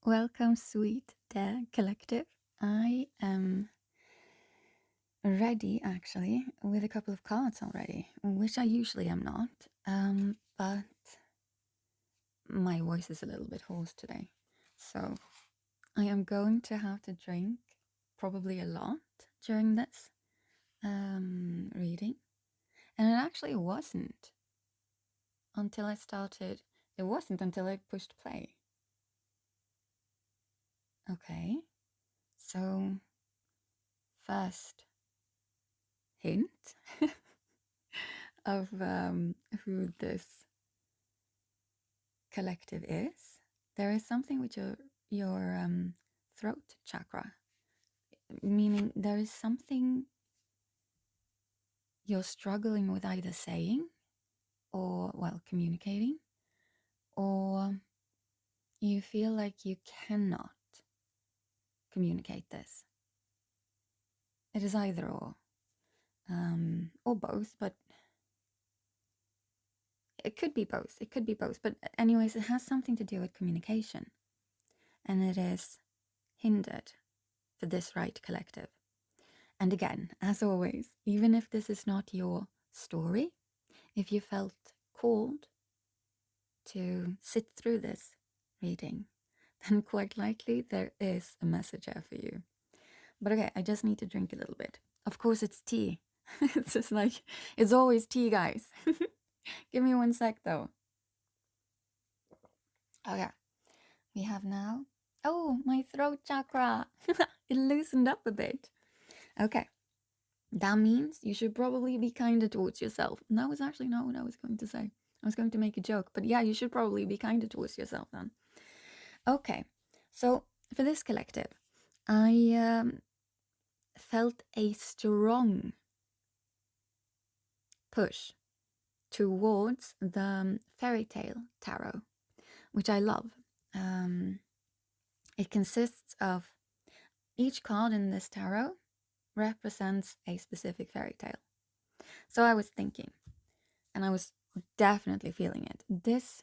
Welcome, sweet collective. I am ready, actually, with a couple of cards already, which I usually am not. But my voice is a little bit hoarse today, so I am going to have to drink probably a lot during this reading. And it actually wasn't until I started. It wasn't until I pushed play. Okay, so first hint of who this collective is. There is something with your throat chakra, meaning there is something you're struggling with either saying or, well, communicating, or you feel like you cannot communicate this. It is either or both, but it could be both. It could be both. But anyways, it has something to do with communication, and it is hindered for this right collective. And again, as always, even if this is not your story, if you felt called to sit through this reading, then quite likely there is a message here for you. But okay, I just need to drink a little bit. Of course, it's tea. It's just like, it's always tea, guys. Give me 1 sec, though. Okay, we have now. Oh, my throat chakra. It loosened up a bit. Okay, that means you should probably be kinder towards yourself. And that was actually not what I was going to say. I was going to make a joke, but yeah, you should probably be kinder towards yourself then. Okay, so for this collective, I felt a strong push towards the fairy tale tarot, which I love. It consists of each card in this tarot represents a specific fairy tale. So I was thinking, and I was definitely feeling it. This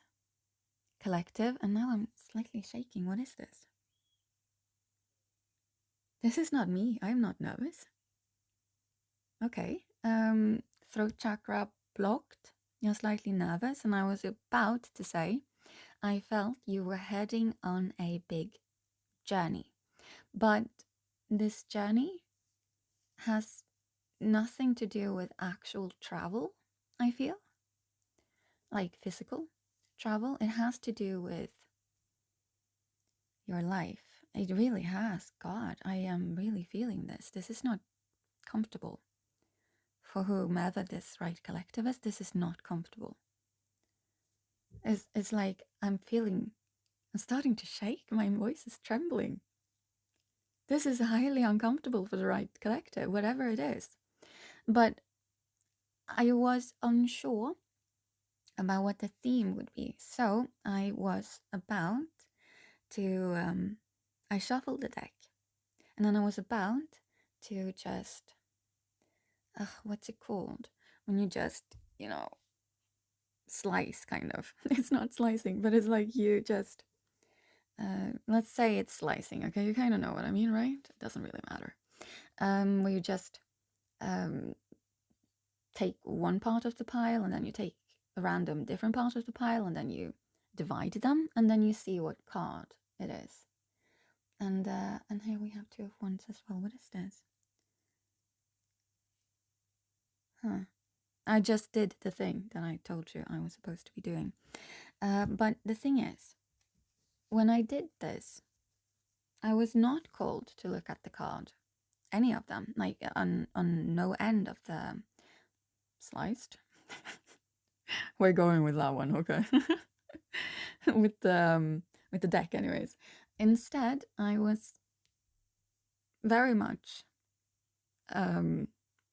collective, and now I'm slightly shaking. What is this? This is not me. I'm not nervous. Okay. Throat chakra blocked. You're slightly nervous, and I was about to say, I felt you were heading on a big journey. But this journey has nothing to do with actual travel, I feel. Like physical travel. It has to do with your life. It really has. God, I am really feeling this. This is not comfortable. For whomever this right collective is, this is not comfortable. It's like I'm starting to shake. My voice is trembling. This is highly uncomfortable for the right collective, whatever it is. But I was unsure about what the theme would be. So I was about to, I shuffled the deck. And then I was about to just, what's it called? When you just, slice, kind of. It's not slicing, but it's like you just, let's say it's slicing, okay? You kind of know what I mean, right? It doesn't really matter. Where you just take one part of the pile, and then you take a random different part of the pile, and then you divide them, and then you see what card it is. And here we have 2 of Wands as well. What is this? Huh. I just did the thing that I told you I was supposed to be doing. But the thing is, when I did this, I was not called to look at the card. Any of them. Like on no end of the sliced. We're going with that one, okay. with the deck anyways. Instead, I was very much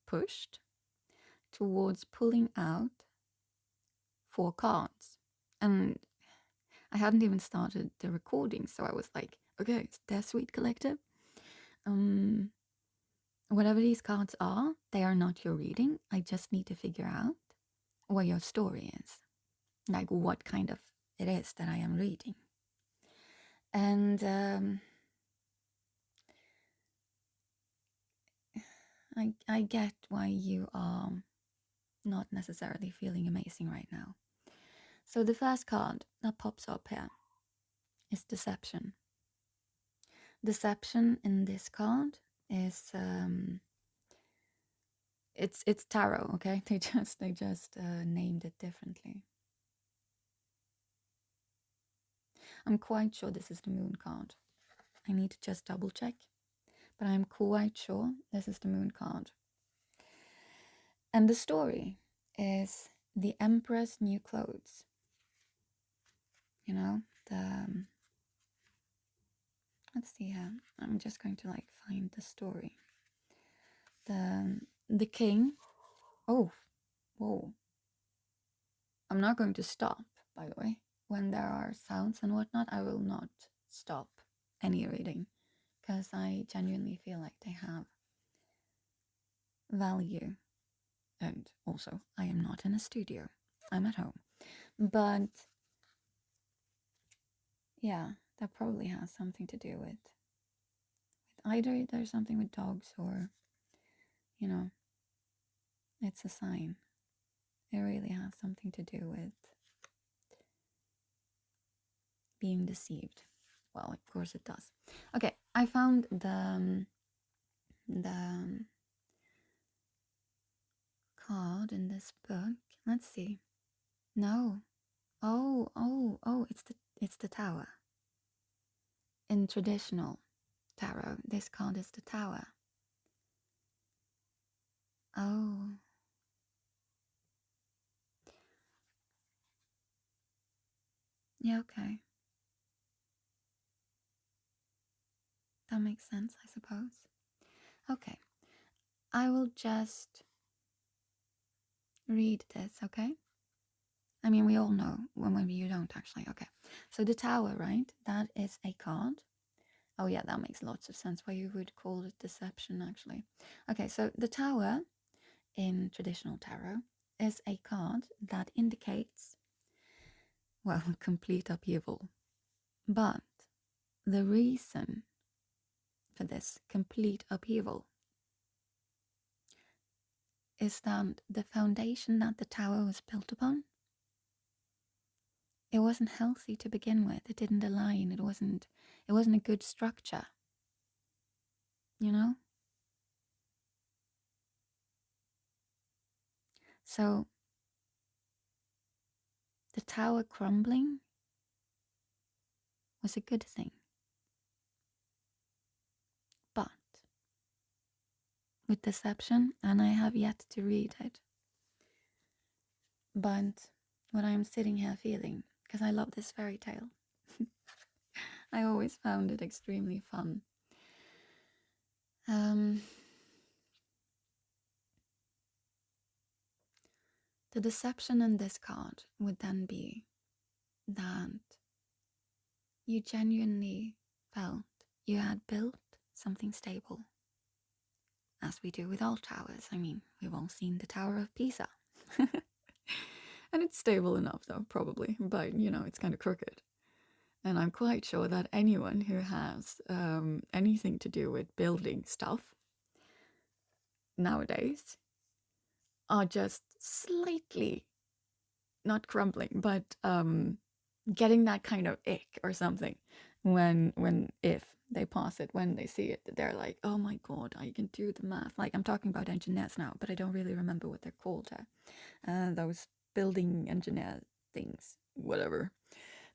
pushed towards pulling out 4 cards. And I hadn't even started the recording, so I was like, okay, they're sweet collective. Whatever these cards are, they are not your reading. I just need to figure out what your story is. Like what kind of it is that I am reading. And I get why you are not necessarily feeling amazing right now. So the first card that pops up here is deception. Deception in this card is it's tarot, okay? They just named it differently. I'm quite sure this is the moon card. I need to just double check, but I'm quite sure this is the moon card. And the story is the Emperor's New Clothes. You know, let's see here. I'm just going to find the story. The king. Oh, whoa. I'm not going to stop, by the way. When there are sounds and whatnot, I will not stop any reading because I genuinely feel like they have value. And also, I am not in a studio. I'm at home. But yeah, that probably has something to do with either there's something with dogs or, it's a sign. It really has something to do with being deceived. Well, of course it does. Okay, I found the card in this book. Let's see. No. Oh, it's the tower. In traditional tarot, this card is the tower. Oh. Yeah, okay. That makes sense, I suppose. Okay. I will just read this, okay? I mean, we all know when maybe you don't actually. Okay. So the tower, right? That is a card. Oh, yeah, that makes lots of sense why you would call it deception, actually. Okay, so the tower in traditional tarot is a card that indicates, well, complete upheaval. But the reason for this complete upheaval is that the foundation that the tower was built upon, it wasn't healthy to begin with. It didn't align. It wasn't a good structure. You know? So the tower crumbling was a good thing. But with deception, and I have yet to read it, but what I'm sitting here feeling, because I love this fairy tale, I always found it extremely fun. The deception in this card would then be that you genuinely felt you had built something stable. As we do with all towers. I mean, we've all seen the Tower of Pisa. And it's stable enough, though, probably, but it's kind of crooked. And I'm quite sure that anyone who has anything to do with building stuff nowadays are just slightly not crumbling, but getting that kind of ick or something if they pass it, when they see it, they're like, oh my god, I can do the math. Like, I'm talking about engineers now, but I don't really remember what they're called. Those building engineer things, whatever,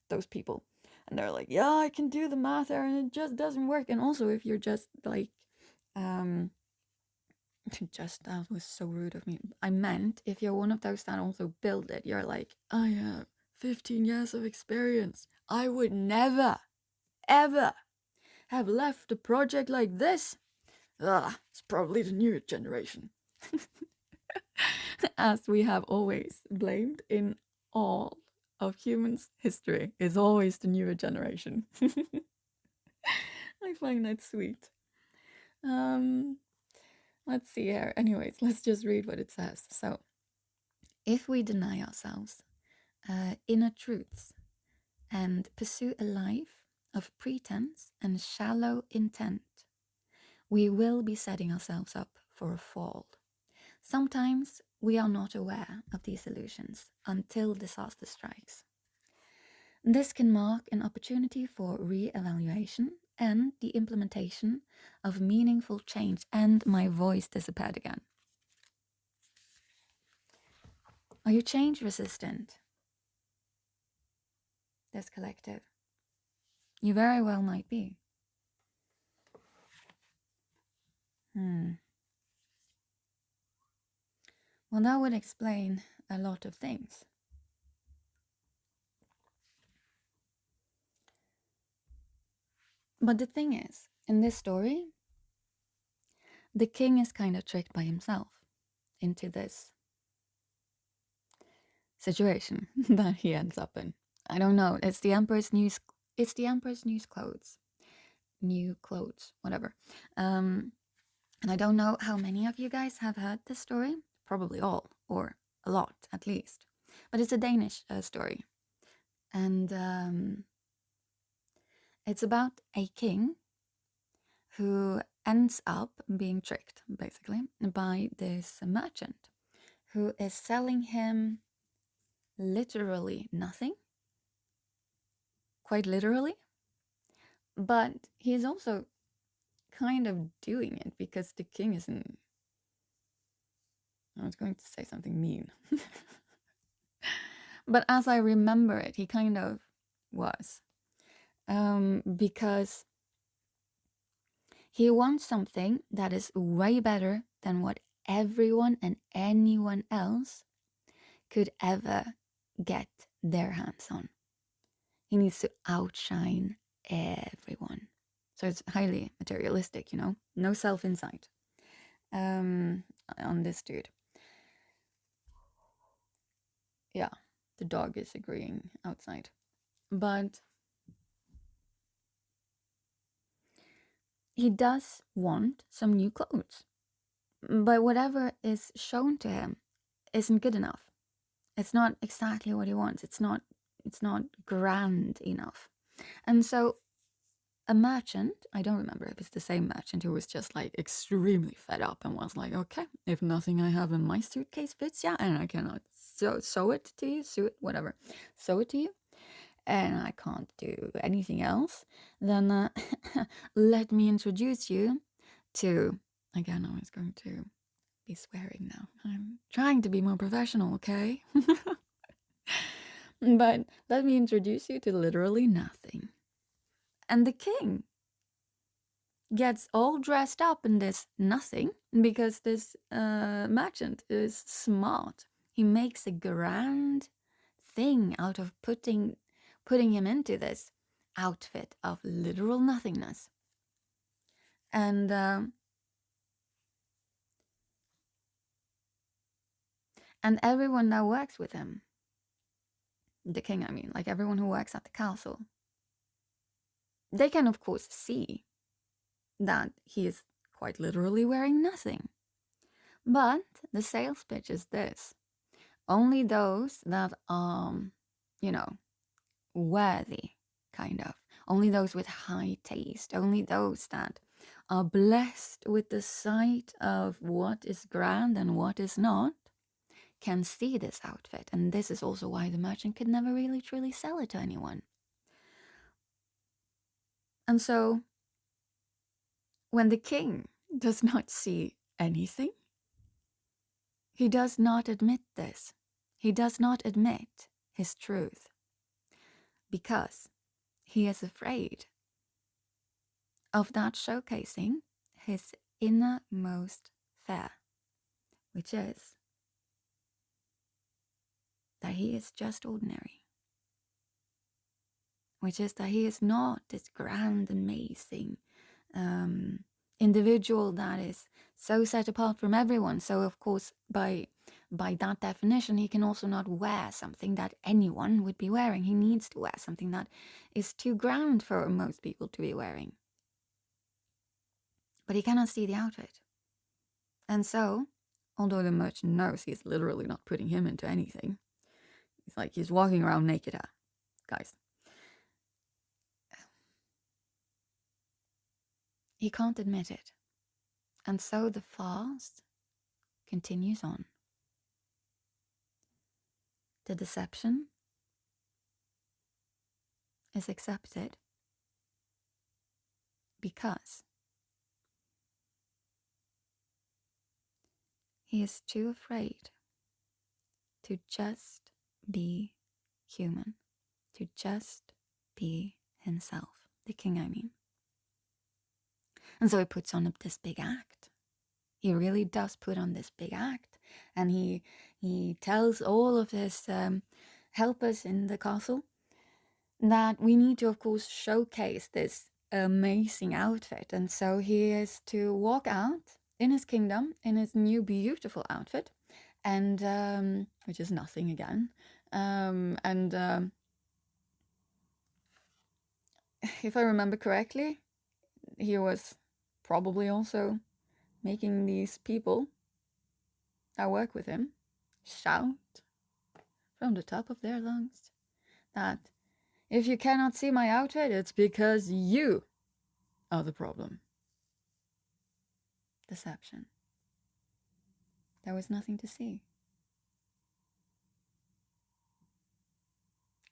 those people. And they're like, yeah, I can do the math there, and it just doesn't work. And also, if you're just like, just, that was so rude of me. I meant if you're one of those that also build it, you're like, I have 15 years of experience. I would never, ever have left a project like this. It's probably the new generation. As we have always blamed in all of humans' history, is always the newer generation. I find that sweet. Let's see here. Anyways, let's just read what it says. So, if we deny ourselves inner truths and pursue a life of pretense and shallow intent, we will be setting ourselves up for a fall. Sometimes we are not aware of these illusions until disaster strikes. This can mark an opportunity for re-evaluation and the implementation of meaningful change. And my voice disappeared again. Are you change resistant? This collective. You very well might be. Well, that would explain a lot of things. But the thing is, in this story, the king is kind of tricked by himself into this situation that he ends up in. I don't know. It's the emperor's new clothes. New clothes, whatever. And I don't know how many of you guys have heard this story. Probably all, or a lot at least. But it's a Danish story. And it's about a king who ends up being tricked, basically, by this merchant who is selling him literally nothing, quite literally. But he's also kind of doing it because the king isn't. I was going to say something mean. But as I remember it, he kind of was. Because he wants something that is way better than what everyone and anyone else could ever get their hands on. He needs to outshine everyone. So it's highly materialistic, you know? No self-insight on this dude. Yeah, the dog is agreeing outside. But he does want some new clothes. But whatever is shown to him isn't good enough. It's not exactly what he wants. It's not grand enough. And so a merchant, I don't remember if it's the same merchant, who was just like extremely fed up and was like, okay, if nothing I have in my suitcase fits, yeah, and I cannot sew it to you, sew it to you, and I can't do anything else, then let me introduce you to, again, I was going to be swearing now. I'm trying to be more professional, okay? But let me introduce you to literally nothing. And the king gets all dressed up in this nothing because this merchant is smart. He makes a grand thing out of putting him into this outfit of literal nothingness. And everyone that works with him, the king, I mean, like everyone who works at the castle, they can of course see that he is quite literally wearing nothing. But the sales pitch is this: only those that are, worthy, kind of. Only those with high taste. Only those that are blessed with the sight of what is grand and what is not can see this outfit. And this is also why the merchant could never really truly sell it to anyone. And so when the king does not see anything, he does not admit this. He does not admit his truth because he is afraid of that showcasing his innermost fear, which is that he is just ordinary, which is that he is not this grand, amazing individual that is so set apart from everyone. So of course, by that definition, he can also not wear something that anyone would be wearing. He needs to wear something that is too grand for most people to be wearing. But he cannot see the outfit. And so, although the merchant knows he's literally not putting him into anything, it's like he's walking around naked, guys. he can't admit it. And so the fast continues on. The deception is accepted because he is too afraid to just be human, to just be himself, the king, I mean. And so he puts on this big act. He really does put on this big act, and he tells all of his helpers in the castle that we need to, of course, showcase this amazing outfit. And so he is to walk out in his kingdom in his new beautiful outfit, and which is nothing again. If I remember correctly, he was probably also making these people that work with him shout from the top of their lungs that if you cannot see my outfit, it's because you are the problem. Deception. There was nothing to see.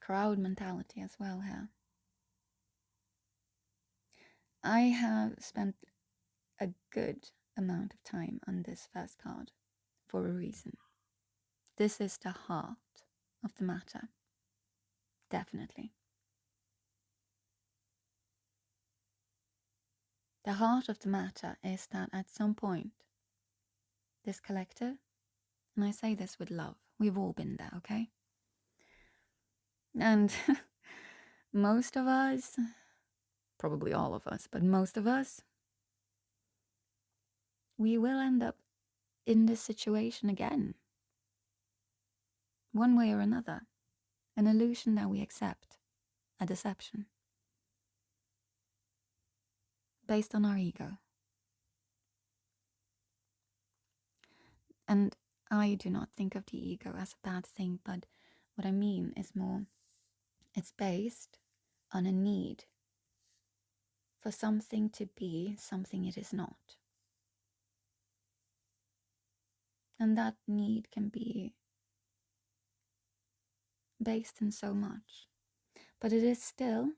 Crowd mentality as well here. I have spent a good amount of time on this first card for a reason. This is the heart of the matter. Definitely. The heart of the matter is that at some point, this collective, and I say this with love, we've all been there, okay? And most of us, probably all of us, but most of us, we will end up in this situation again. One way or another. An illusion that we accept. A deception. Based on our ego. And I do not think of the ego as a bad thing, but what I mean is more, it's based on a need for something to be something it is not. And that need can be based in so much. But it is still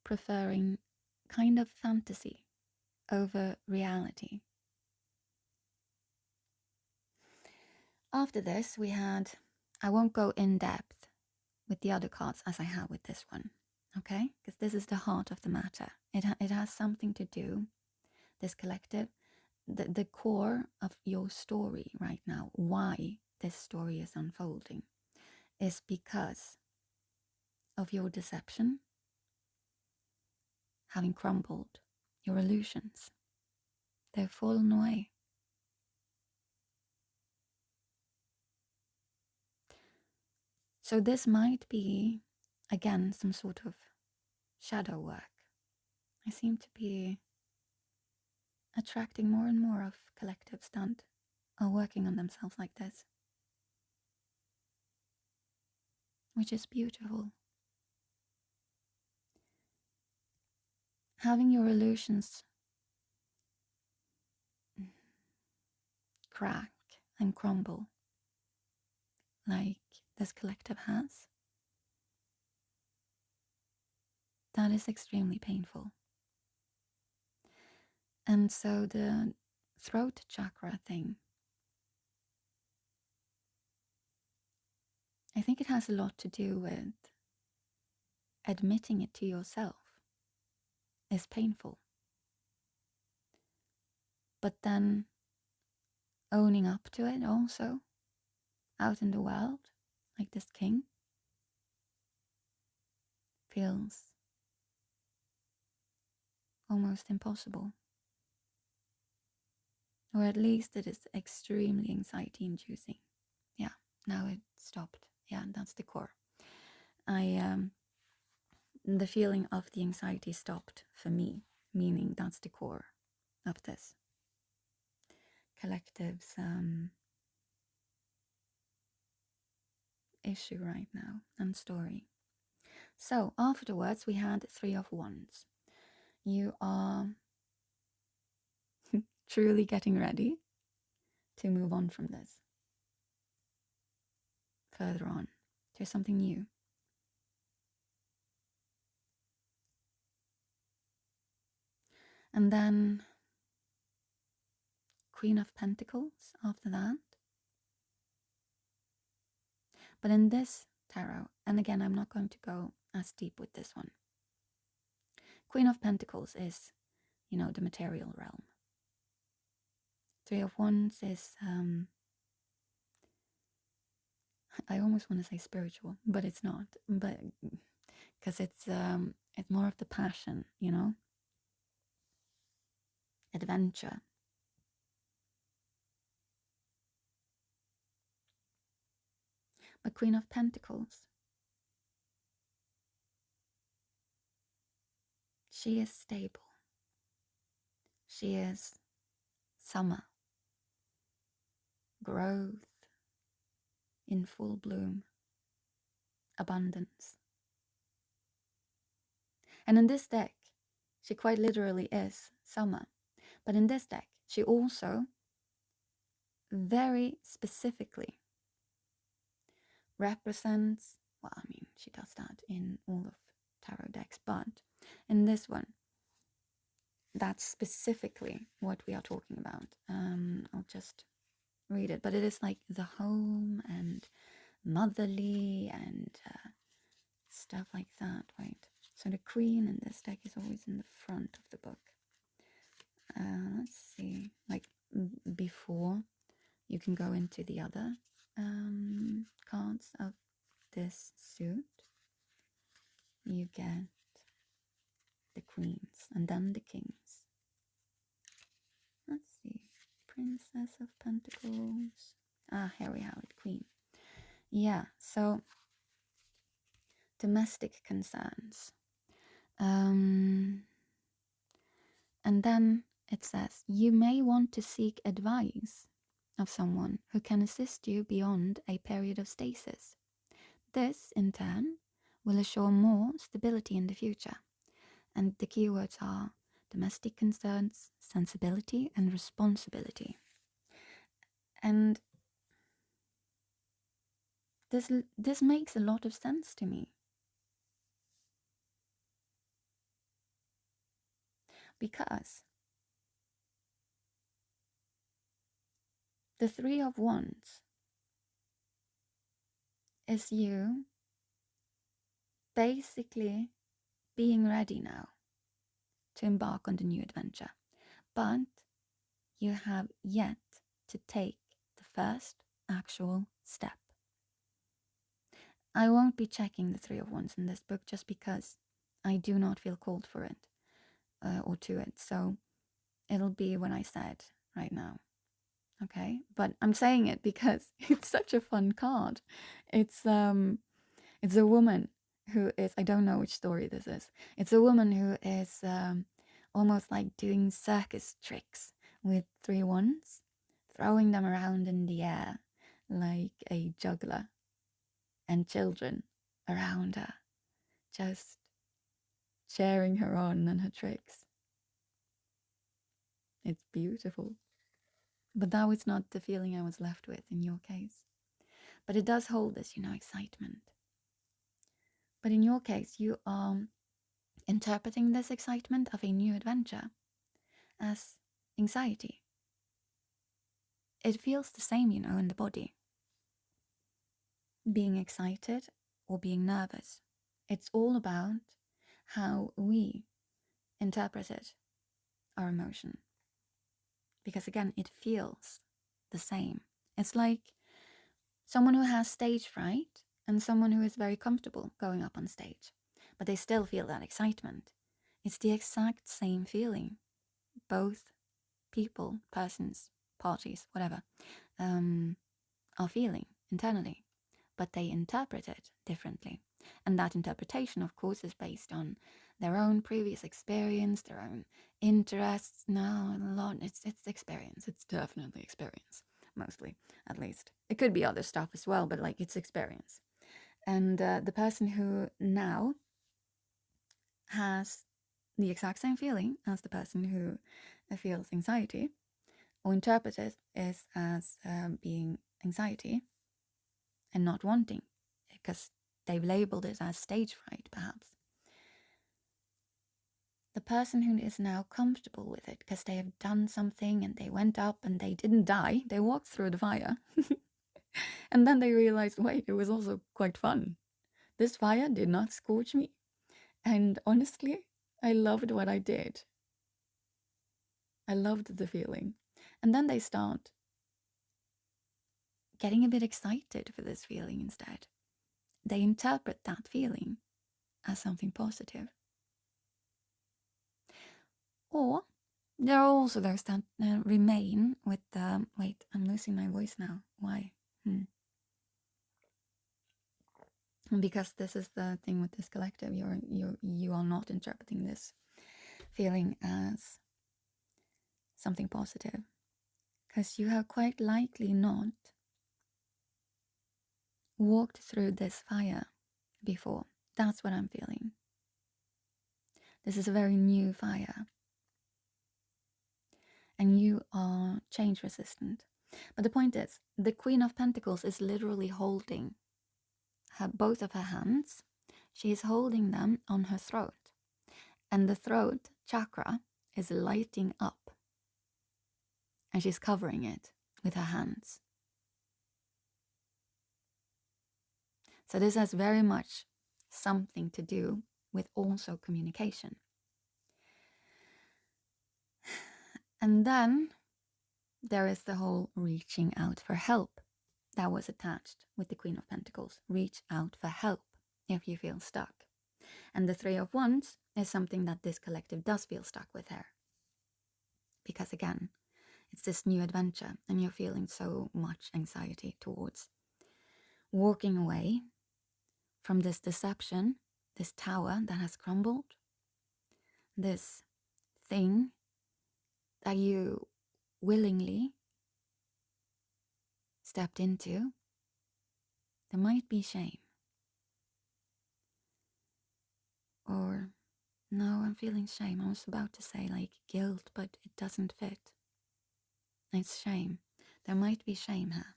preferring kind of fantasy over reality. After this, we had, I won't go in depth with the other cards as I have with this one, okay? Because this is the heart of the matter. It has something to do, this collective, the core of your story right now, why this story is unfolding, is because of your deception having crumbled, your illusions. They've fallen away. So this might be, again, some sort of shadow work. I seem to be attracting more and more of collectives that are working on themselves like this, which is beautiful. Having your illusions crack and crumble like this collective has, that is extremely painful. And so the throat chakra thing, I think it has a lot to do with admitting it to yourself is painful. But then owning up to it also out in the world, like this king, feels almost impossible. Or at least it is extremely anxiety inducing. Yeah, now it stopped. Yeah, that's the core. The feeling of the anxiety stopped for me, meaning that's the core of this collective's issue right now and story. So afterwards, we had Three of Wands. You are truly getting ready to move on from this. Further on to something new. And then Queen of Pentacles after that. But in this tarot, and again, I'm not going to go as deep with this one. Queen of Pentacles is, the material realm. Three of Wands is, I almost want to say spiritual, but it's not. But because it's more of the passion, adventure. But Queen of Pentacles, she is stable. She is summer, growth in full bloom, abundance. And in this deck, she quite literally is summer. But in this deck, she also very specifically represents, well, I mean, she does that in all of tarot decks, but in this one, that's specifically what we are talking about. I'll just read it, but it is like the home and motherly and stuff like that, right? So the queen in this deck is always in the front of the book. Let's see, like before you can go into the other cards of this suit, you get the queens and then the kings. Let's see, Princess of Pentacles. Here we have it, Queen. Yeah, so domestic concerns. And then it says, you may want to seek advice of someone who can assist you beyond a period of stasis. This, in turn, will assure more stability in the future. And the keywords are domestic concerns, sensibility, and responsibility. And this makes a lot of sense to me. Because the Three of Wands is you basically being ready now to embark on the new adventure. But you have yet to take the first actual step. I won't be checking the Three of Wands in this book just because I do not feel called for it or to it. So it'll be what I said right now. Okay, but I'm saying it because it's such a fun card. It's a woman who is, I don't know which story this is. It's a woman who is almost like doing circus tricks with three wands, throwing them around in the air like a juggler, and children around her just cheering her on and her tricks. It's beautiful. But that was not the feeling I was left with in your case. But it does hold this, excitement. But in your case, you are interpreting this excitement of a new adventure as anxiety. It feels the same, in the body. Being excited or being nervous. It's all about how we interpreted our emotion. Because again, it feels the same. It's like someone who has stage fright and someone who is very comfortable going up on stage, but they still feel that excitement. It's the exact same feeling. Both people, persons, parties, whatever, are feeling internally, but they interpret it differently. And that interpretation, of course, is based on their own previous experience, their own interests. No, a lot, it's experience. It's definitely experience, mostly, at least. It could be other stuff as well, but it's experience. And the person who now has the exact same feeling as the person who feels anxiety, or interprets it as being anxiety and not wanting, because they've labeled it as stage fright, perhaps. The person who is now comfortable with it because they have done something and they went up and they didn't die, they walked through the fire. And then they realized, wait, it was also quite fun. This fire did not scorch me. And honestly, I loved what I did. I loved the feeling. And then they start getting a bit excited for this feeling instead. They interpret that feeling as something positive. Or there are also those that remain with the, wait, I'm losing my voice now. Why? Because this is the thing with this collective. You are not interpreting this feeling as something positive, because you have quite likely not walked through this fire before. That's what I'm feeling. This is a very new fire, and you are change resistant. But the point is, the Queen of Pentacles is literally holding both of her hands. She is holding them on her throat, and the throat chakra is lighting up, and she's covering it with her hands. So this has very much something to do with also communication. And then there is the whole reaching out for help that was attached with the Queen of Pentacles. Reach out for help if you feel stuck. And the Three of Wands is something that this collective does feel stuck with her. Because again, it's this new adventure and you're feeling so much anxiety towards walking away from this deception, this tower that has crumbled, this thing that you willingly stepped into. There might be shame. Or, no, I'm feeling shame. I was about to say like guilt, but it doesn't fit. It's shame. There might be shame here.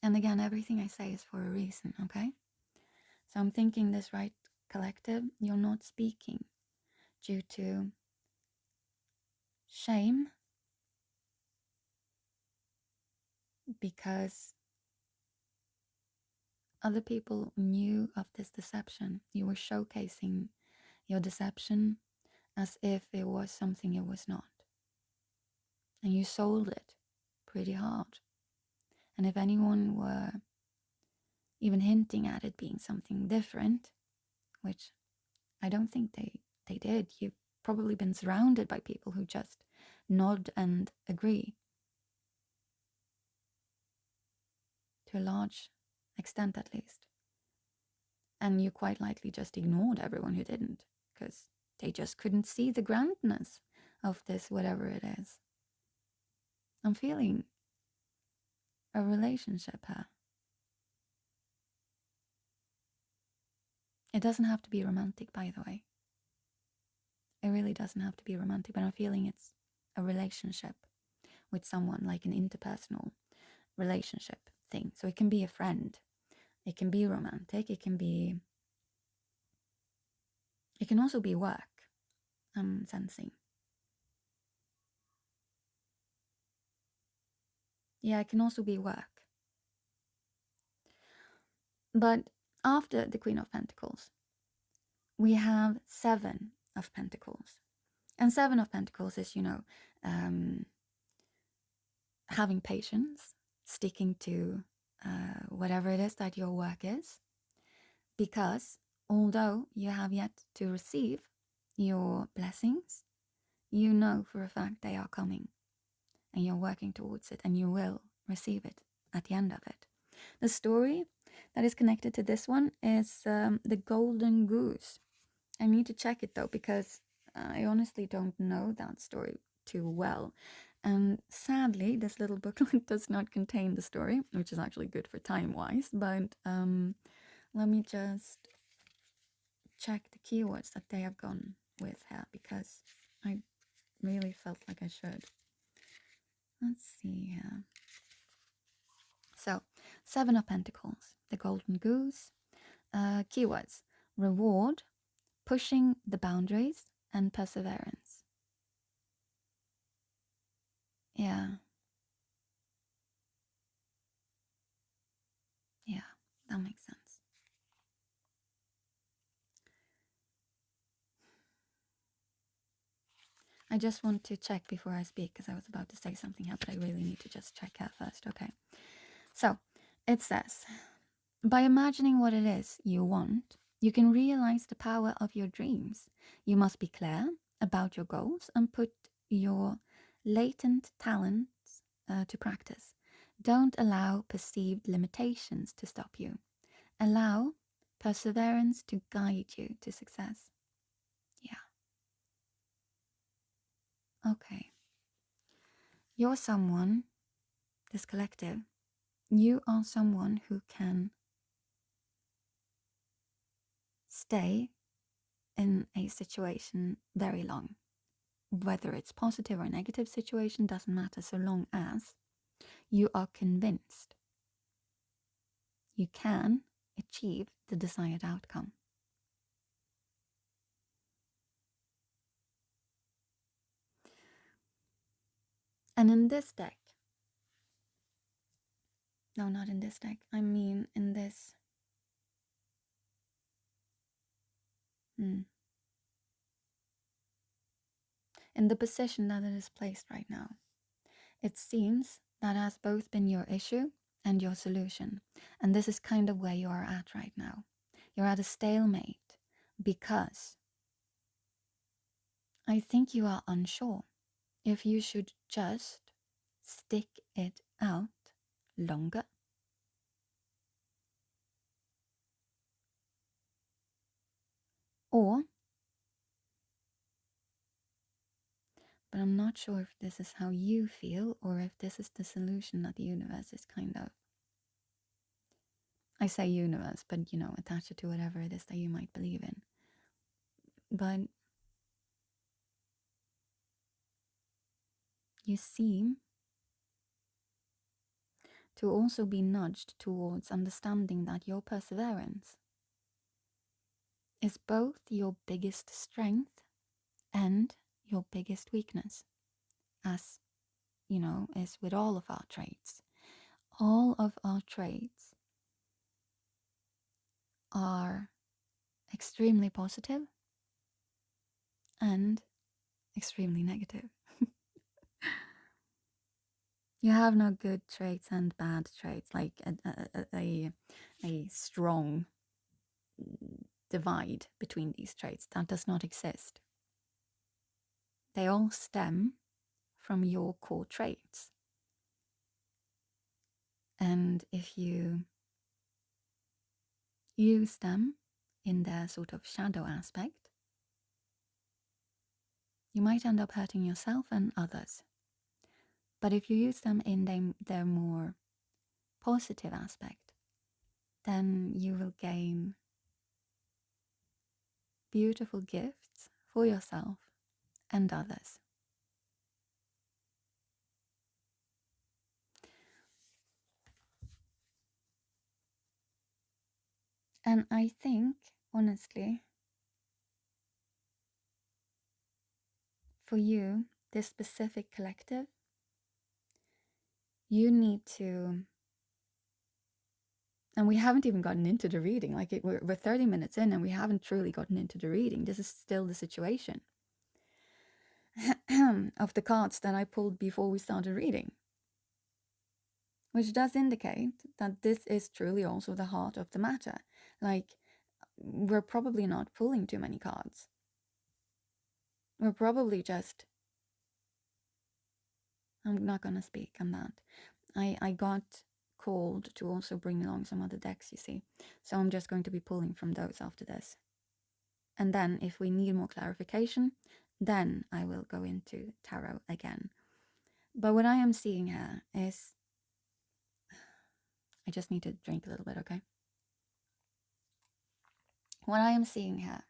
And again, everything I say is for a reason, okay? So I'm thinking this right collective, you're not speaking due to shame because other people knew of this deception. You were showcasing your deception as if it was something it was not. And you sold it pretty hard. And if anyone were even hinting at it being something different, which I don't think they did, you've probably been surrounded by people who just nod and agree. To a large extent, at least. And you quite likely just ignored everyone who didn't, because they just couldn't see the grandness of this, whatever it is. I'm feeling a relationship here. It doesn't have to be romantic, by the way. It really doesn't have to be romantic, but I'm feeling it's a relationship with someone, like an interpersonal relationship thing. So it can be a friend, it can be romantic, it can also be work, I'm sensing. Yeah, it can also be work. But after the Queen of Pentacles, we have Seven of Pentacles. And Seven of Pentacles is, having patience, sticking to whatever it is that your work is. Because although you have yet to receive your blessings, you know for a fact they are coming. And you're working towards it, and you will receive it at the end of it. The story that is connected to this one is the Golden Goose. I need to check it though, because I honestly don't know that story too well. And sadly, this little booklet does not contain the story, which is actually good for time-wise. But let me just check the keywords that they have gone with here because I really felt like I should. Let's see here. So, Seven of Pentacles, the Golden Goose. Keywords: reward, pushing the boundaries, and perseverance. Yeah. Yeah, that makes sense. I just want to check before I speak because I was about to say something here, but I really need to just check here first. Okay. So it says, by imagining what it is you want, you can realize the power of your dreams. You must be clear about your goals and put your latent talents to practice. Don't allow perceived limitations to stop you. Allow perseverance to guide you to success. Yeah. Okay. You're someone, this collective, you are someone who can stay in a situation very long. Whether it's positive or negative situation doesn't matter so long as you are convinced you can achieve the desired outcome. And in this deck, no, not in this deck, I mean in this, in the position that it is placed right now, it seems that has both been your issue and your solution. And this is kind of where you are at right now. You're at a stalemate because I think you are unsure if you should just stick it out longer or, but I'm not sure if this is how you feel or if this is the solution that the universe is kind of, I say universe, but you know, attach it to whatever it is that you might believe in. But you seem to also be nudged towards understanding that your perseverance is both your biggest strength and your biggest weakness, as you know, is with all of our traits. All of our traits are extremely positive and extremely negative. You have no good traits and bad traits, like a strong divide between these traits. That does not exist. They all stem from your core traits. And if you use them in their sort of shadow aspect, you might end up hurting yourself and others. But if you use them in their more positive aspect, then you will gain beautiful gifts for yourself and others. And I think, honestly, for you, this specific collective, you need to, and we haven't even gotten into the reading, like we're 30 minutes in and we haven't truly gotten into the reading. This is still the situation of the cards that I pulled before we started reading, which does indicate that this is truly also the heart of the matter. Like, we're probably not pulling too many cards. We're probably just, I'm not going to speak on that. I got called to also bring along some other decks, you see. So I'm just going to be pulling from those after this. And then if we need more clarification, then I will go into tarot again. But what I am seeing here is, I just need to drink a little bit, okay? What I am seeing here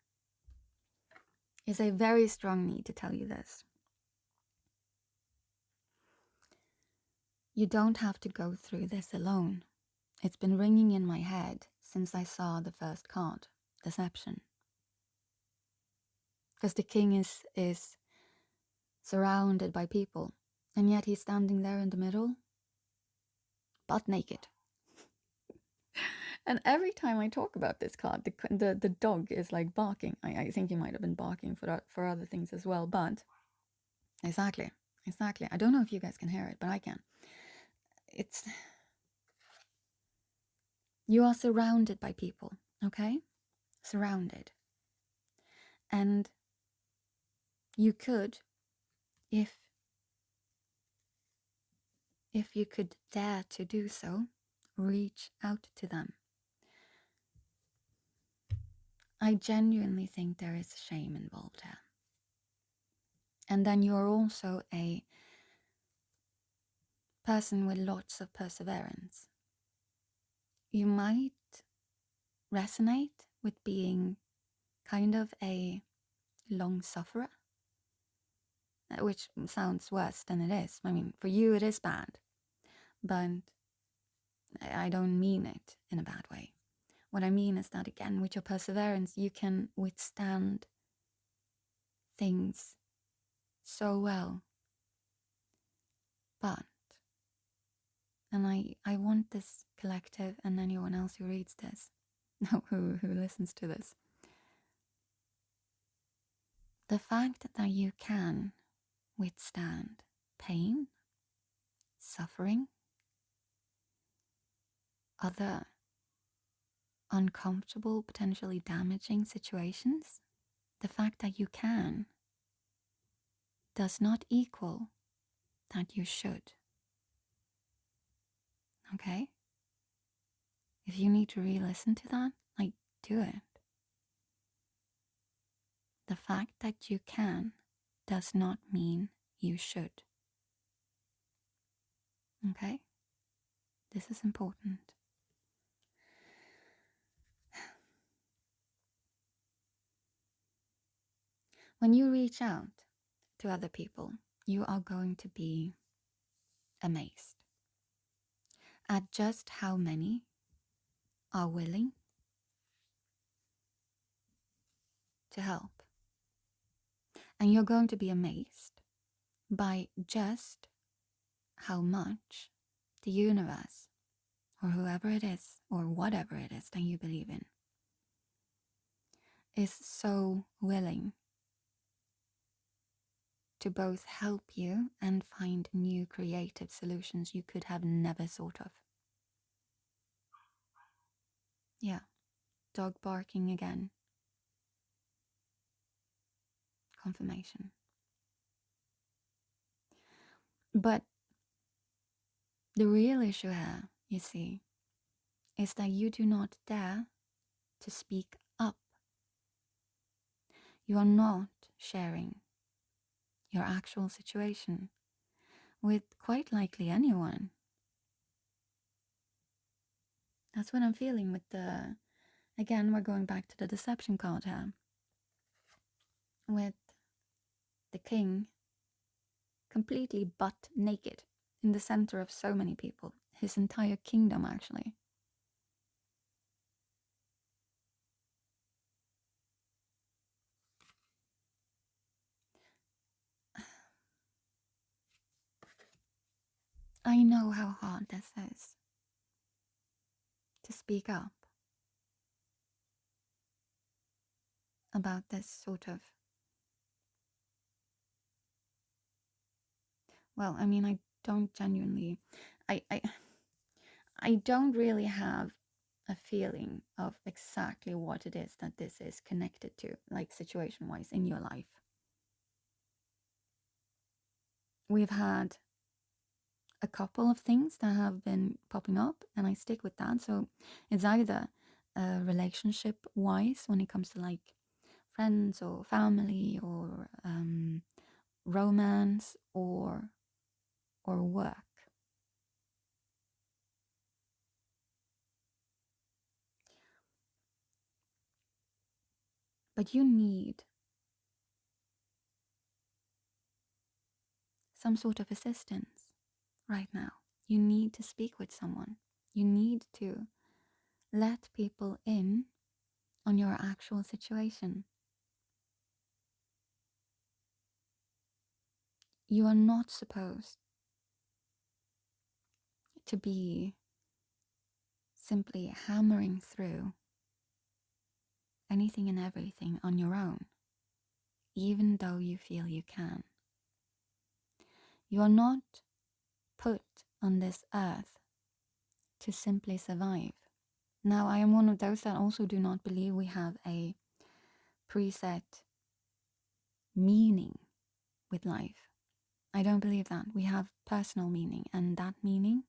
is a very strong need to tell you this. You don't have to go through this alone. It's been ringing in my head since I saw the first card, deception. Because the king is surrounded by people, and yet he's standing there in the middle, butt naked. And every time I talk about this card, the dog is like barking. I think he might have been barking for other things as well, but exactly. I don't know if you guys can hear it, but I can. You are surrounded by people, okay? Surrounded. And you could, if you could dare to do so, reach out to them. I genuinely think there is shame involved here. And then you're also a person with lots of perseverance. You might resonate with being kind of a long sufferer, which sounds worse than it is. I mean, for you it is bad, but I don't mean it in a bad way. What I mean is that, again, with your perseverance, you can withstand things so well. But, and I want this collective and anyone else who reads this, who listens to this, the fact that you can withstand pain, suffering, other uncomfortable, potentially damaging situations, the fact that you can does not equal that you should. Okay? If you need to re-listen to that, like, do it. The fact that you can does not mean you should. Okay? This is important. When you reach out to other people, you are going to be amazed at just how many are willing to help. And you're going to be amazed by just how much the universe, or whoever it is, or whatever it is that you believe in, is so willing to both help you and find new creative solutions you could have never thought of. Yeah, dog barking again. Confirmation. But the real issue here, you see, is that you do not dare to speak up. You are not sharing your actual situation with quite likely anyone. That's what I'm feeling with again, we're going back to the deception card here. With the king completely butt naked in the center of so many people. His entire kingdom, actually. I know how hard this is to speak up about this sort of, well, I mean, I don't genuinely, I don't really have a feeling of exactly what it is that this is connected to, like situation-wise in your life. We've had a couple of things that have been popping up, and I stick with that. So it's either relationship wise, when it comes to like friends or family or romance or work. But you need some sort of assistance right now. You need to speak with someone. You need to let people in on your actual situation. You are not supposed to be simply hammering through anything and everything on your own, even though you feel you can. You are not put on this earth to simply survive. Now, I am one of those that also do not believe we have a preset meaning with life. I don't believe that. We have personal meaning, and that meaning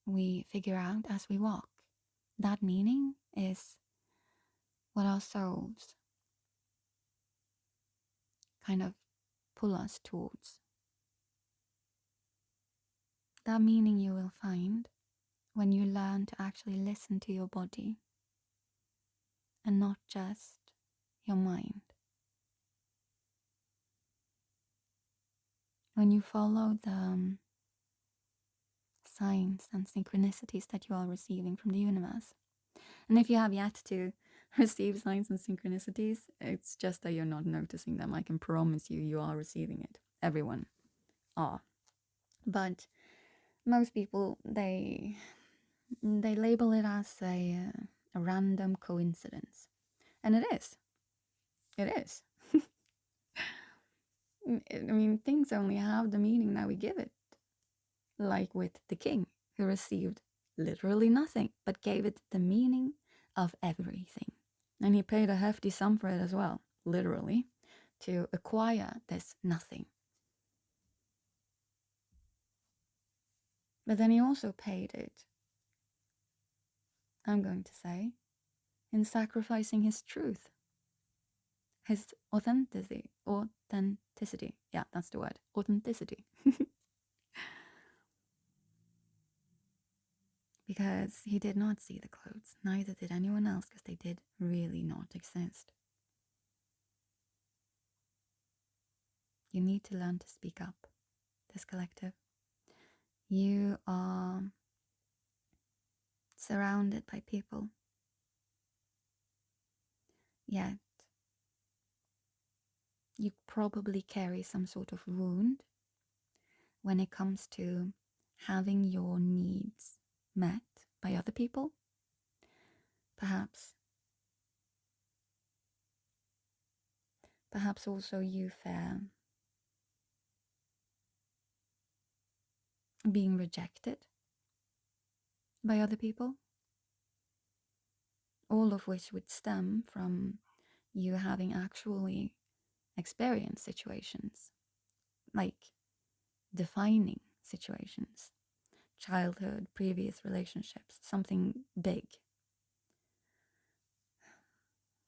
we figure out as we walk. That meaning is what our souls kind of pull us towards. That meaning you will find when you learn to actually listen to your body and not just your mind. When you follow the signs and synchronicities that you are receiving from the universe. And if you have yet to receive signs and synchronicities, it's just that you're not noticing them. I can promise you, you are receiving it. Everyone are. But most people, they label it as a random coincidence. And it is. It is. I mean, things only have the meaning that we give it. Like with the king, who received literally nothing, but gave it the meaning of everything. And he paid a hefty sum for it as well, literally, to acquire this nothing. But then he also paid it, I'm going to say, in sacrificing his truth, his authenticity. Yeah, that's the word, authenticity. Because he did not see the clothes, neither did anyone else, because they did really not exist. You need to learn to speak up, this collective. You are surrounded by people, yet you probably carry some sort of wound when it comes to having your needs met by other people. Perhaps also you fear being rejected by other people, all of which would stem from you having actually experienced situations, like defining situations, childhood, previous relationships, something big,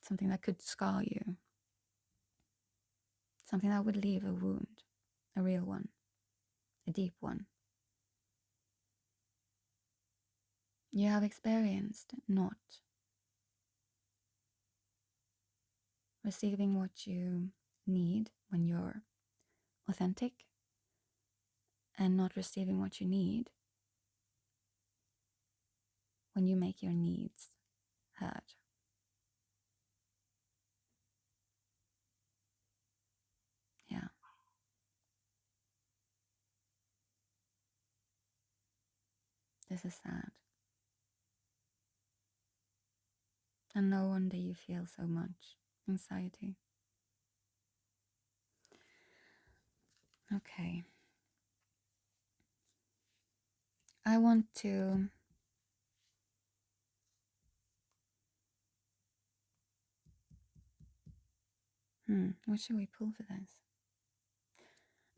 something that could scar you, something that would leave a wound, a real one, a deep one. You have experienced not receiving what you need when you're authentic, and not receiving what you need when you make your needs heard. Yeah. This is sad. And no wonder you feel so much anxiety. Okay. I want to what should we pull for this?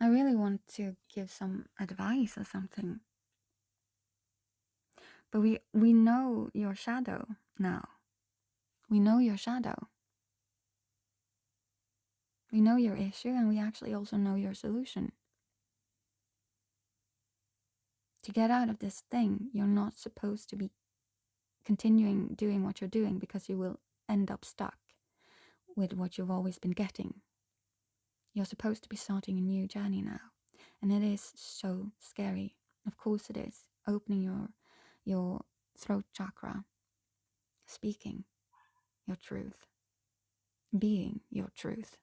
I really want to give some advice or something. But we know your shadow now. We know your shadow. We know your issue, and we actually also know your solution. To get out of this thing, you're not supposed to be continuing doing what you're doing, because you will end up stuck with what you've always been getting. You're supposed to be starting a new journey now, and it is so scary. Of course it is. Opening your throat chakra, speaking your truth, being your truth,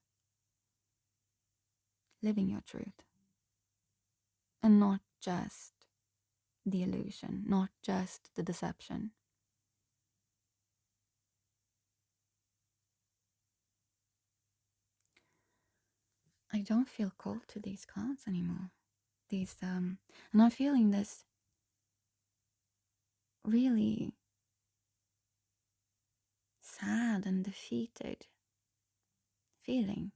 living your truth, and not just the illusion, not just the deception. I don't feel called to these cards anymore. And I'm feeling this really sad and defeated feeling.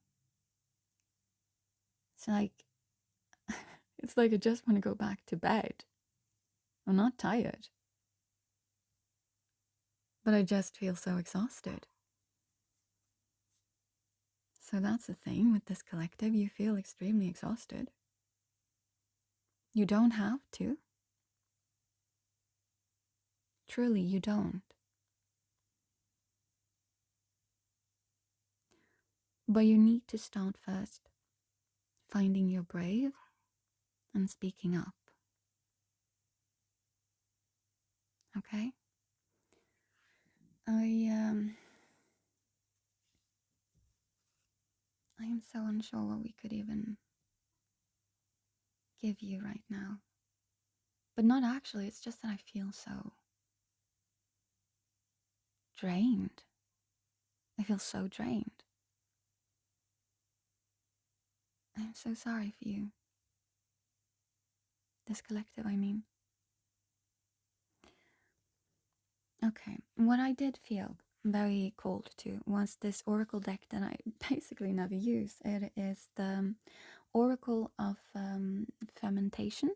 It's like it's like I just want to go back to bed. I'm not tired, but I just feel so exhausted. So that's the thing with this collective. You feel extremely exhausted. You don't have to. Truly, you don't. But you need to start first finding your brave and speaking up. Okay? I am so unsure what we could even give you right now. But not actually, it's just that I feel so drained. I feel so drained. I'm so sorry for you. This collective, I mean. Okay, what I did feel very called to was this oracle deck that I basically never use. It is the Oracle of Fermentation.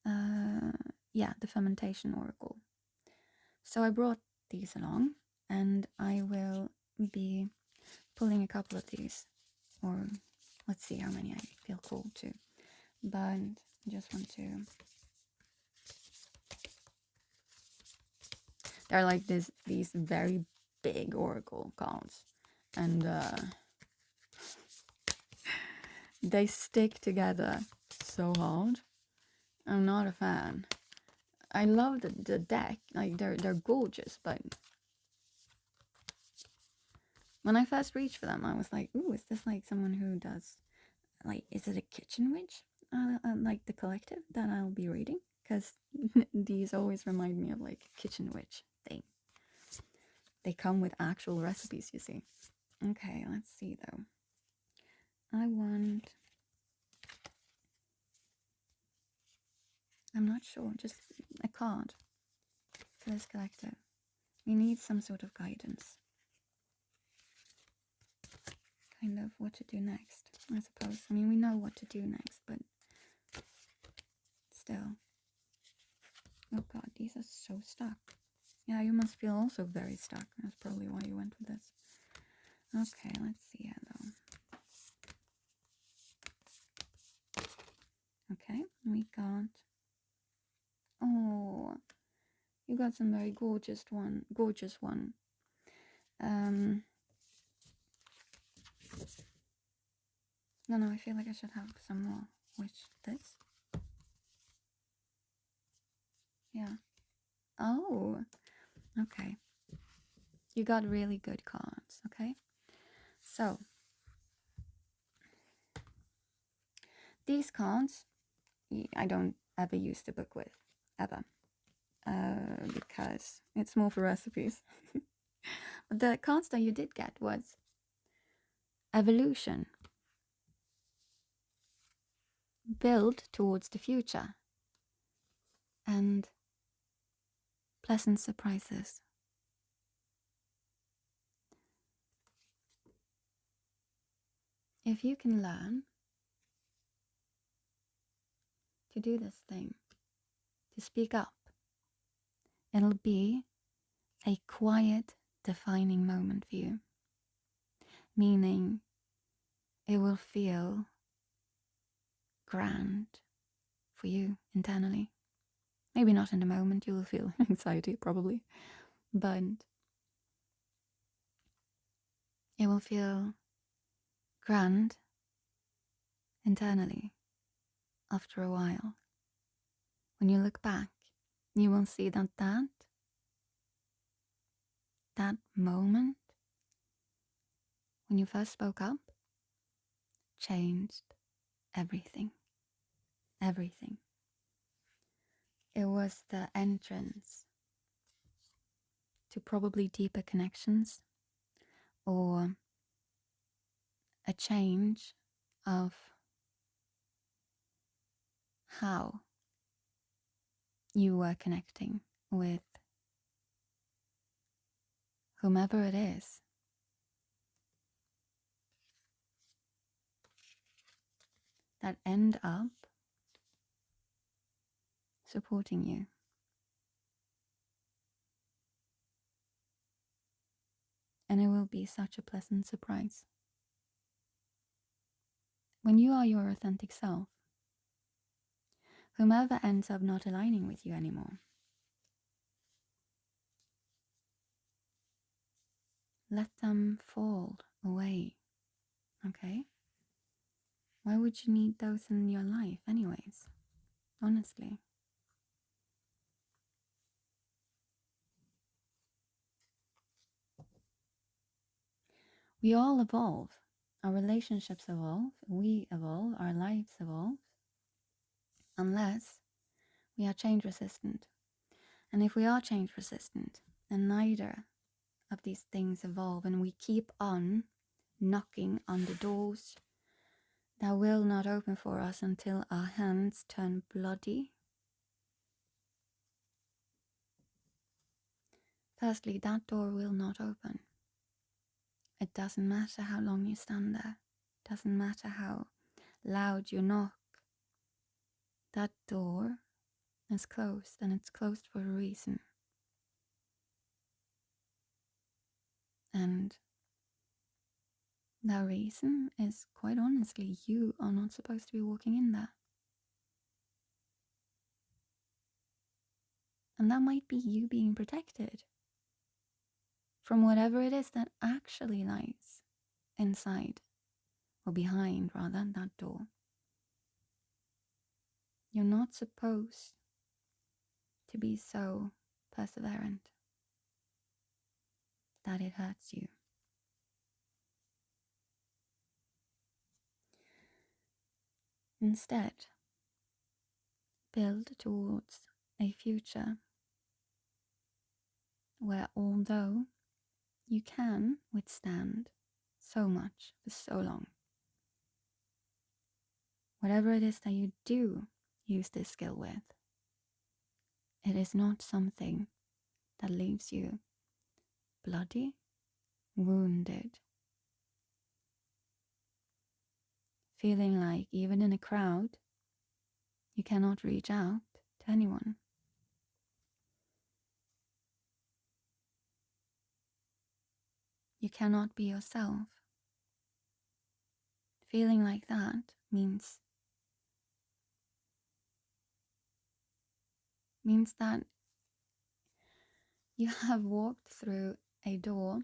The Fermentation Oracle. So I brought these along, and I will be pulling a couple of these, or let's see how many I feel called to. But I just want to. They're like these very big oracle cards, and they stick together so hard. I'm not a fan. I love the deck, like they're gorgeous, but when I first reached for them, I was like, ooh, is this like someone who does, like, is it a kitchen witch? Like the collective that I'll be reading? Because these always remind me of like a kitchen witch thing. They come with actual recipes, you see. Okay, let's see though. I'm not sure, just a card for this collective. We need some sort of guidance. Kind of what to do next, I suppose. I mean, we know what to do next, but still. Oh god, these are so stuck. Yeah, you must feel also very stuck. That's probably why you went with this. Okay, let's see here though. Okay, we got... Oh, you got some very gorgeous one. No, I feel like I should have some more. Which, this? Yeah. Oh, okay. You got really good cards, okay? So, these cards, I don't ever use the book with, ever. Because it's more for recipes. But the cards that you did get was evolution, build towards the future, and pleasant surprises. If you can learn to do this thing, to speak up, it'll be a quiet, defining moment for you. Meaning, it will feel grand for you internally. Maybe not in the moment, you will feel anxiety probably, but It will feel grand internally after a while. When you look back, you will see that moment when you first spoke up changed everything. Everything. It was the entrance to probably deeper connections or a change of how you were connecting with whomever it is that end up supporting you. And it will be such a pleasant surprise. When you are your authentic self, whomever ends up not aligning with you anymore, let them fall away, okay? Why would you need those in your life anyways? Honestly. We all evolve. Our relationships evolve. We evolve. Our lives evolve. Unless we are change resistant. And if we are change resistant, and neither of these things evolve, and we keep on knocking on the doors that will not open for us until our hands turn bloody. Firstly, that door will not open. It doesn't matter how long you stand there. It doesn't matter how loud you knock. That door is closed, and it's closed for a reason. And that reason is, quite honestly, you are not supposed to be walking in there. And that might be you being protected from whatever it is that actually lies inside, or behind rather, that door. You're not supposed to be so perseverant that it hurts you. Instead, build towards a future where, although you can withstand so much for so long, whatever it is that you do use this skill with, it is not something that leaves you bloody, wounded, feeling like even in a crowd, you cannot reach out to anyone. You cannot be yourself. Feeling like that means that you have walked through a door,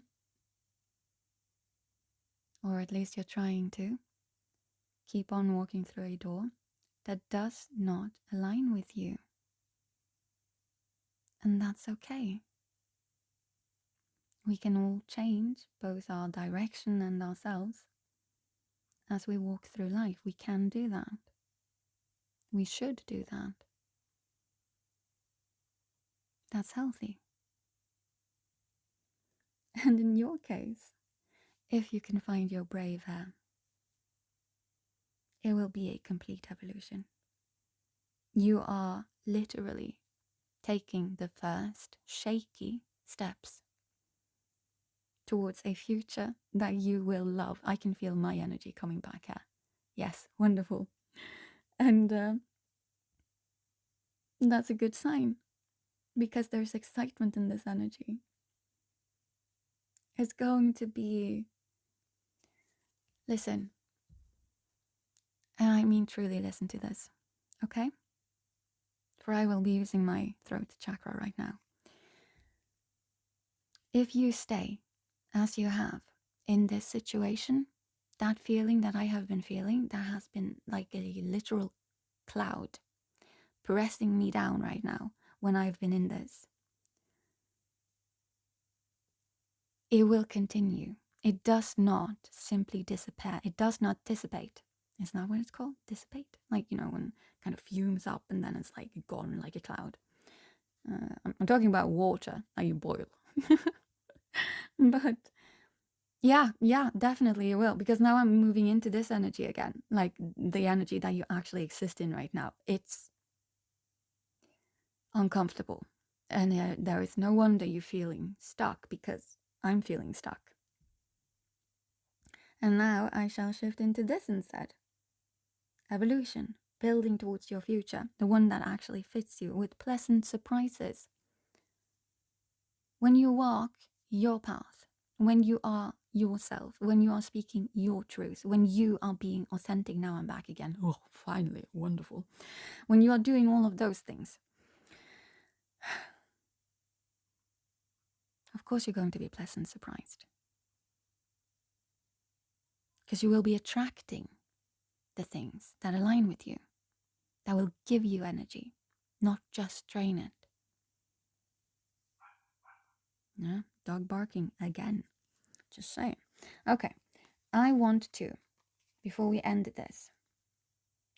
or at least you're trying to keep on walking through a door that does not align with you. And that's okay. We can all change both our direction and ourselves as we walk through life. We can do that. We should do that. That's healthy. And in your case, if you can find your brave hair, it will be a complete evolution. You are literally taking the first shaky steps towards a future that you will love. I can feel my energy coming back here. Yes, wonderful. And that's a good sign, because there's excitement in this energy. It's going to be, listen, and I mean truly listen to this, okay? For I will be using my throat chakra right now. If you stay as you have in this situation, that feeling that I have been feeling, that has been like a literal cloud pressing me down right now when I've been in this. It will continue. It does not simply disappear. It does not dissipate. Is that what it's called? Dissipate? Like, when it kind of fumes up and then it's like gone like a cloud. I'm talking about water, how you boil. But yeah, definitely it will. Because now I'm moving into this energy again. Like the energy that you actually exist in right now. It's uncomfortable. And there is no wonder you're feeling stuck, because I'm feeling stuck. And now I shall shift into this instead. Evolution, building towards your future, the one that actually fits you with pleasant surprises. When you walk your path, when you are yourself, when you are speaking your truth, when you are being authentic, now I'm back again. Oh, finally, wonderful. When you are doing all of those things, of course you're going to be pleasant surprised. Because you will be attracting the things that align with you, that will give you energy, not just drain it. Yeah, dog barking again. Just saying. Okay, I want to, before we end this,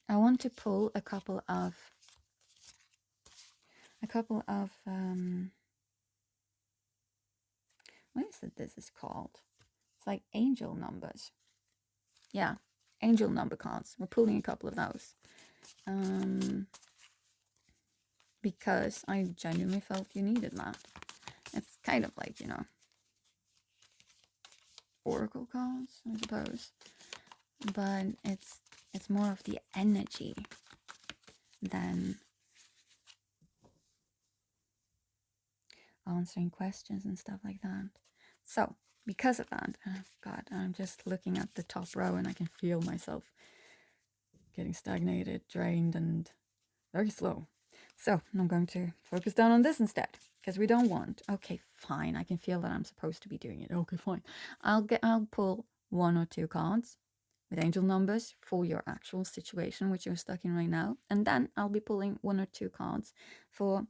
I want to pull a couple of what is it this is called? It's like angel numbers. Yeah, angel number cards. We're pulling a couple of those. Because I genuinely felt you needed that. It's kind of like, oracle cards, I suppose. But it's more of the energy than answering questions and stuff like that. So, because of that, oh God, I'm just looking at the top row and I can feel myself getting stagnated, drained, and very slow. So, I'm going to focus down on this instead, because we don't want. Okay, fine. I can feel that I'm supposed to be doing it. Okay, fine. I'll pull 1 or 2 cards with angel numbers for your actual situation which you're stuck in right now, and then I'll be pulling 1 or 2 cards for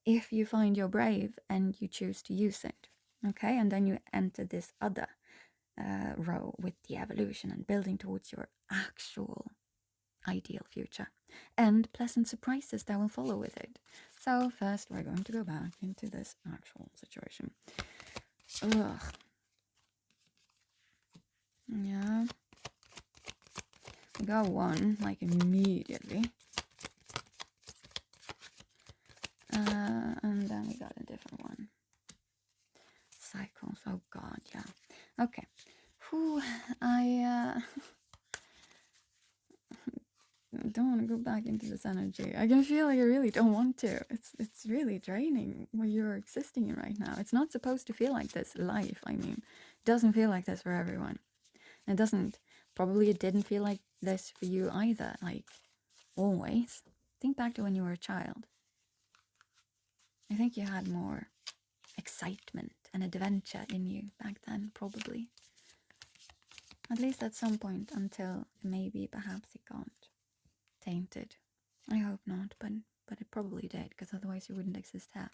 if you find you're brave and you choose to use it. Okay, and then you enter this other row with the evolution and building towards your actual ideal future and pleasant surprises that will follow with it. So first we're going to go back into this actual situation. Ugh. Yeah. We got one like immediately. And then we got a different one. Cycles. Oh God, yeah. Okay. Whew, I don't want to go back into this energy. I can feel like I really don't want to. It's really draining what you're existing in right now. It's not supposed to feel like this. Life, I mean, it doesn't feel like this for everyone. It doesn't. Probably it didn't feel like this for you either. Like always. Think back to when you were a child. I think you had more excitement and adventure in you back then, probably. At least at some point, until maybe perhaps it got tainted. I hope not, but it probably did, because otherwise you wouldn't exist here.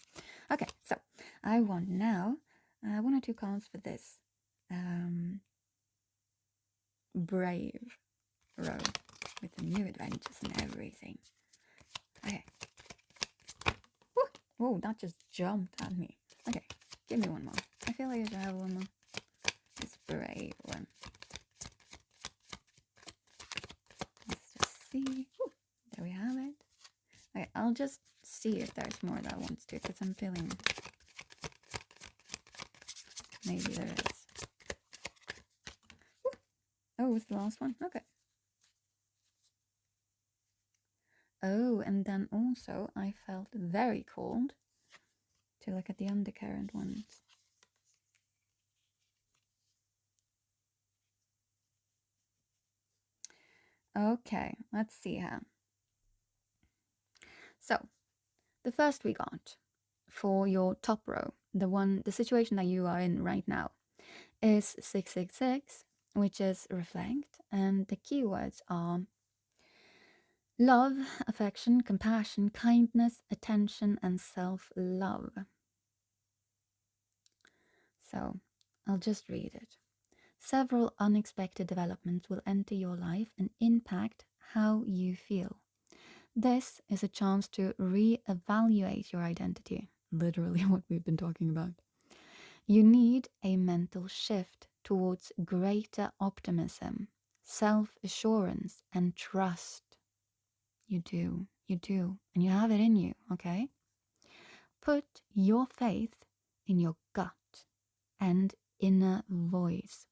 Okay, so I want now 1 or 2 cards for this brave row with the new adventures and everything. Okay. Whoa, that just jumped at me. Okay, give me one more. I feel like I should have one more. This brave one. Let's just see. Ooh, there we have it. Okay, I'll just see if there's more that wants to, because I'm feeling maybe there is. Ooh. Oh, it's the last one. Okay. Oh, and then also I felt very cold to look at the undercurrent ones. Okay, let's see here. So, the first we got for your top row, the situation that you are in right now, is 666, which is reflect, and the keywords are love, affection, compassion, kindness, attention, and self-love. So I'll just read it. Several unexpected developments will enter your life and impact how you feel. This is a chance to re-evaluate your identity, literally what we've been talking about. You need a mental shift towards greater optimism, self-assurance, and trust. You do, and you have it in you, okay? Put your faith in your gut and inner voice.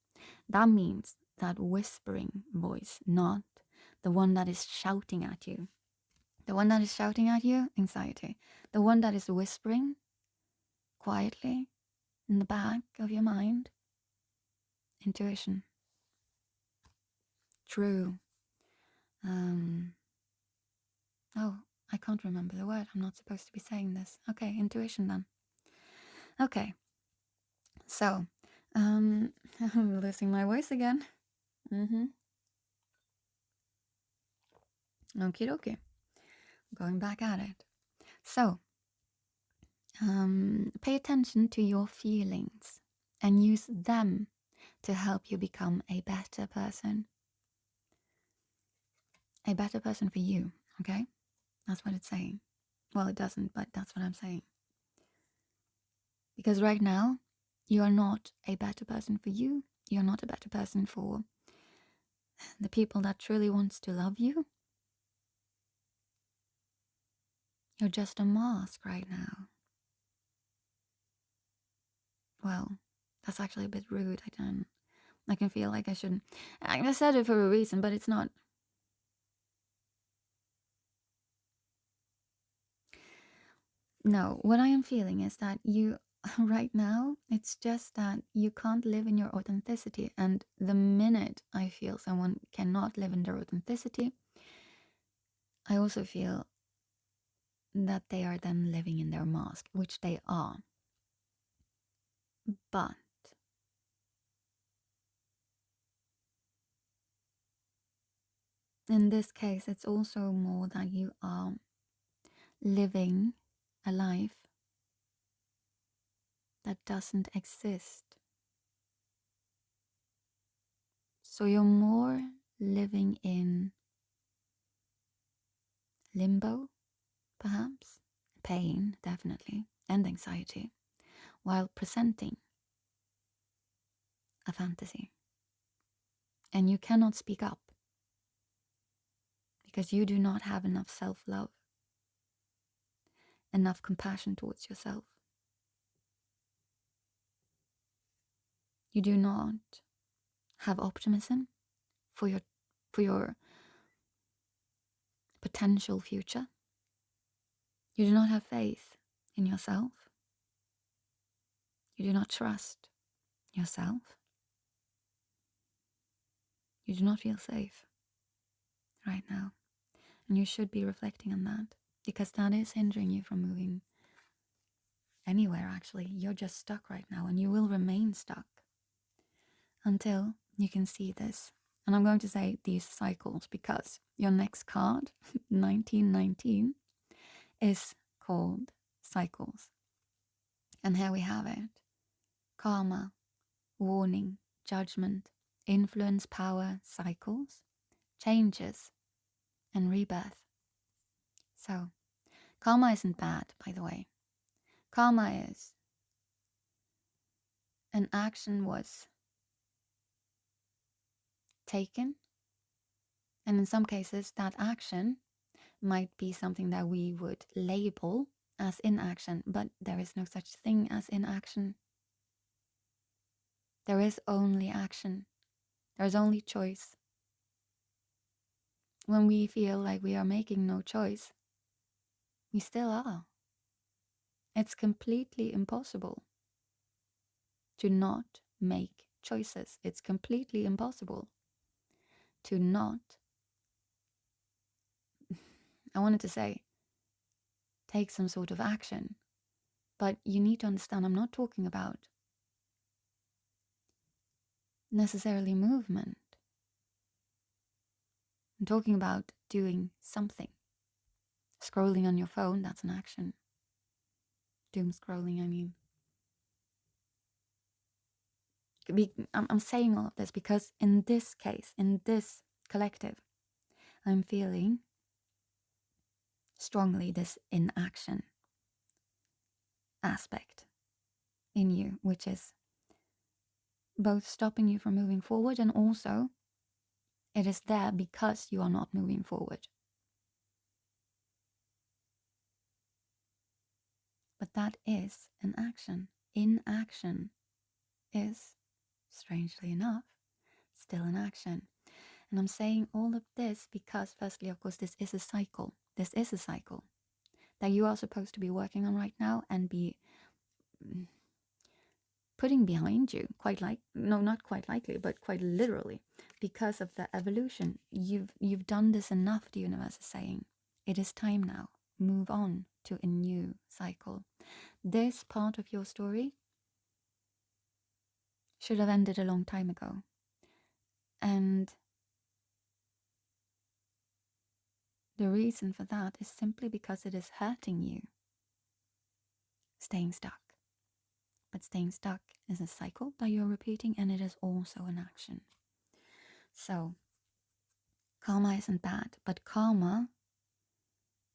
That means that whispering voice, not the one that is shouting at you. The one that is shouting at you, anxiety. The one that is whispering quietly in the back of your mind, intuition. True. Oh, I can't remember the word. I'm not supposed to be saying this. Okay, intuition then. Okay, so, I'm losing my voice again. Okie dokie. Going back at it. So, pay attention to your feelings and use them to help you become a better person. A better person for you, okay? That's what it's saying. Well, it doesn't, but that's what I'm saying. Because right now, you are not a better person for you. You're not a better person for the people that truly wants to love you. You're just a mask right now. Well, that's actually a bit rude. I can feel like I shouldn't. I said it for a reason, but it's not. No, what I am feeling is that you, right now, it's just that you can't live in your authenticity. And the minute I feel someone cannot live in their authenticity, I also feel that they are then living in their mask, which they are. But in this case, it's also more that you are living a life that doesn't exist. So you're more living in limbo, perhaps, pain, definitely, and anxiety, while presenting a fantasy. And you cannot speak up because you do not have enough self-love, enough compassion towards yourself. You do not have optimism for your potential future. You do not have faith in yourself. You do not trust yourself. You do not feel safe right now. And you should be reflecting on that, because that is hindering you from moving anywhere, actually. You're just stuck right now, and you will remain stuck until you can see this. And I'm going to say these cycles because your next card, 1919, is called cycles. And here we have it. Karma, warning, judgment, influence, power, cycles, changes, and rebirth. So, karma isn't bad, by the way. Karma is an action was taken, and in some cases that action might be something that we would label as inaction, but there is no such thing as inaction. There is only action. There's only choice. When we feel like we are making no choice, we still are. It's completely impossible to not make choices. It's completely impossible to not, I wanted to say, take some sort of action. But you need to understand, I'm not talking about necessarily movement. I'm talking about doing something. Scrolling on your phone, that's an action. Doom scrolling, I mean. I'm saying all of this because in this case, in this collective, I'm feeling strongly this inaction aspect in you, which is both stopping you from moving forward and also it is there because you are not moving forward. But that is an action. Inaction is, strangely enough, still an action. And I'm saying all of this because, firstly, of course, this is a cycle. This is a cycle that you are supposed to be working on right now and be putting behind you, not quite likely, but quite literally, because of the evolution. You've done this enough, the universe is saying. It is time now. Move on to a new cycle. This part of your story should have ended a long time ago. And the reason for that is simply because it is hurting you. Staying stuck. But staying stuck is a cycle that you're repeating, and it is also an action. So, karma isn't bad, but karma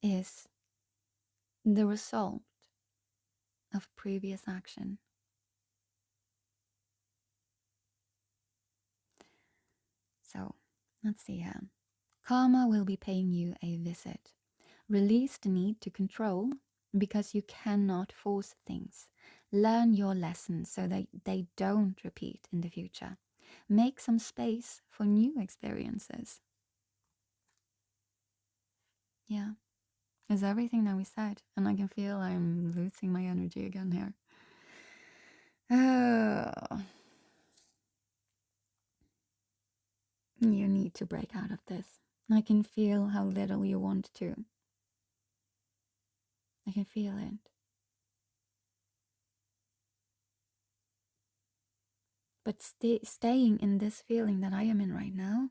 is the result of previous action. So, let's see here. Karma will be paying you a visit. Release the need to control because you cannot force things. Learn your lessons so that they don't repeat in the future. Make some space for new experiences. Yeah, it's everything that we said, and I can feel I'm losing my energy again here. You need to break out of this. I can feel how little you want to. I can feel it. But staying in this feeling that I am in right now,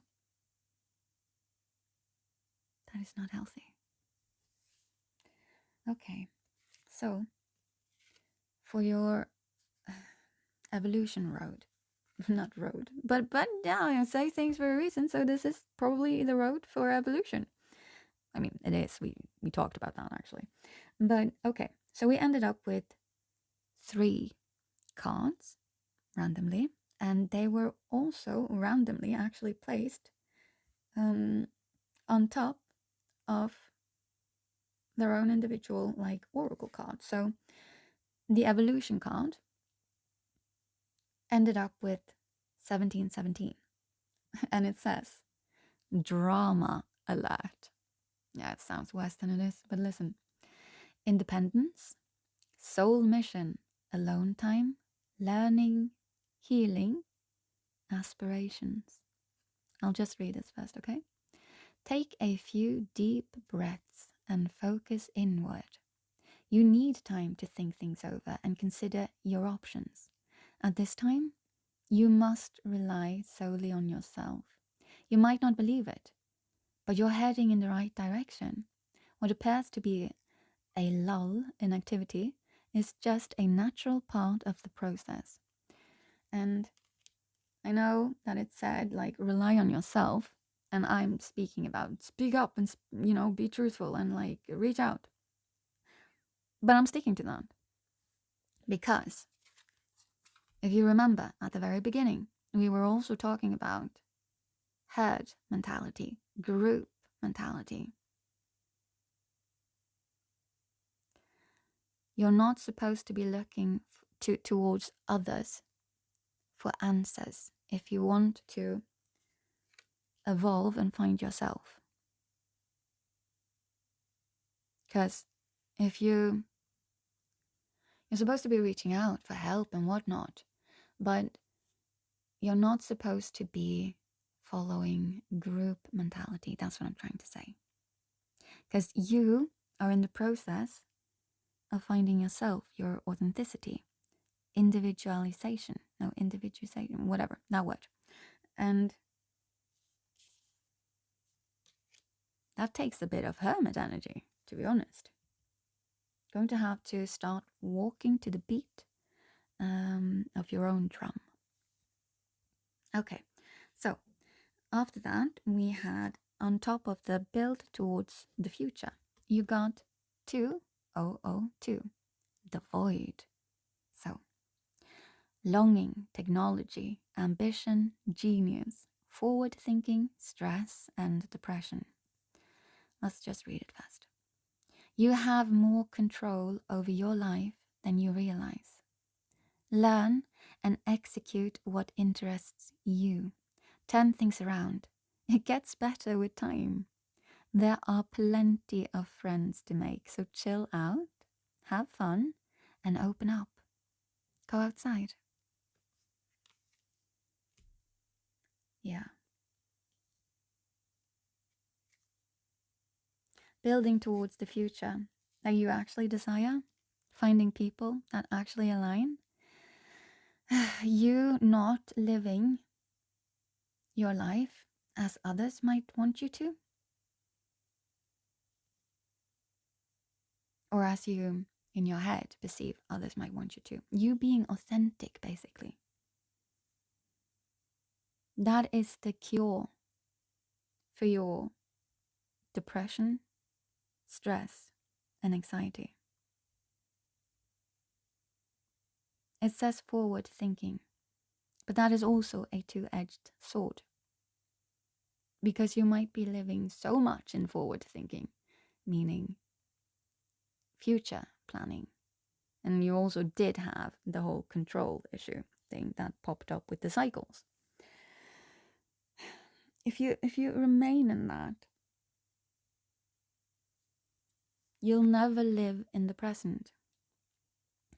that is not healthy. Okay, so for your evolution road, not road, but yeah, I say things for a reason, so this is probably the road for evolution. I mean, it is. We talked about that actually. But okay, so we ended up with 3 cards randomly, and they were also randomly actually placed on top of their own individual like oracle card. So the evolution card ended up with 1717 and it says drama alert. Yeah, it sounds worse than it is, but listen. Independence, soul mission, alone time, learning, healing, aspirations. I'll just read this first, okay? Take a few deep breaths and focus inward. You need time to think things over and consider your options. At this time, you must rely solely on yourself. You might not believe it, but you're heading in the right direction. What appears to be a lull in activity is just a natural part of the process. And I know that it said like rely on yourself, and I'm speaking about speak up and be truthful and like reach out. But I'm sticking to that because if you remember at the very beginning, we were also talking about herd mentality, group mentality. You're not supposed to be looking towards others for answers if you want to evolve and find yourself. Because if you're supposed to be reaching out for help and whatnot, but you're not supposed to be following group mentality. That's what I'm trying to say. Because you are in the process of finding yourself, your authenticity, individualization, whatever, that word. And that takes a bit of hermit energy, to be honest. Going to have to start walking to the beat of your own drum. Okay, so after that, we had on top of the build towards the future, you got 2002, the void. So, longing, technology, ambition, genius, forward thinking, stress, and depression. Let's just read it fast. You have more control over your life than you realize. Learn and execute what interests you. Turn things around. It gets better with time. There are plenty of friends to make, so chill out, have fun, and open up. Go outside. Yeah. Building towards the future that you actually desire, finding people that actually align. You not living your life as others might want you to, or as you in your head perceive others might want you to. You being authentic, basically. That is the cure for your depression, stress, and anxiety. It says forward thinking, but that is also a two-edged sword. Because you might be living so much in forward thinking, meaning future planning. And you also did have the whole control issue thing that popped up with the cycles. If you remain in that, you'll never live in the present.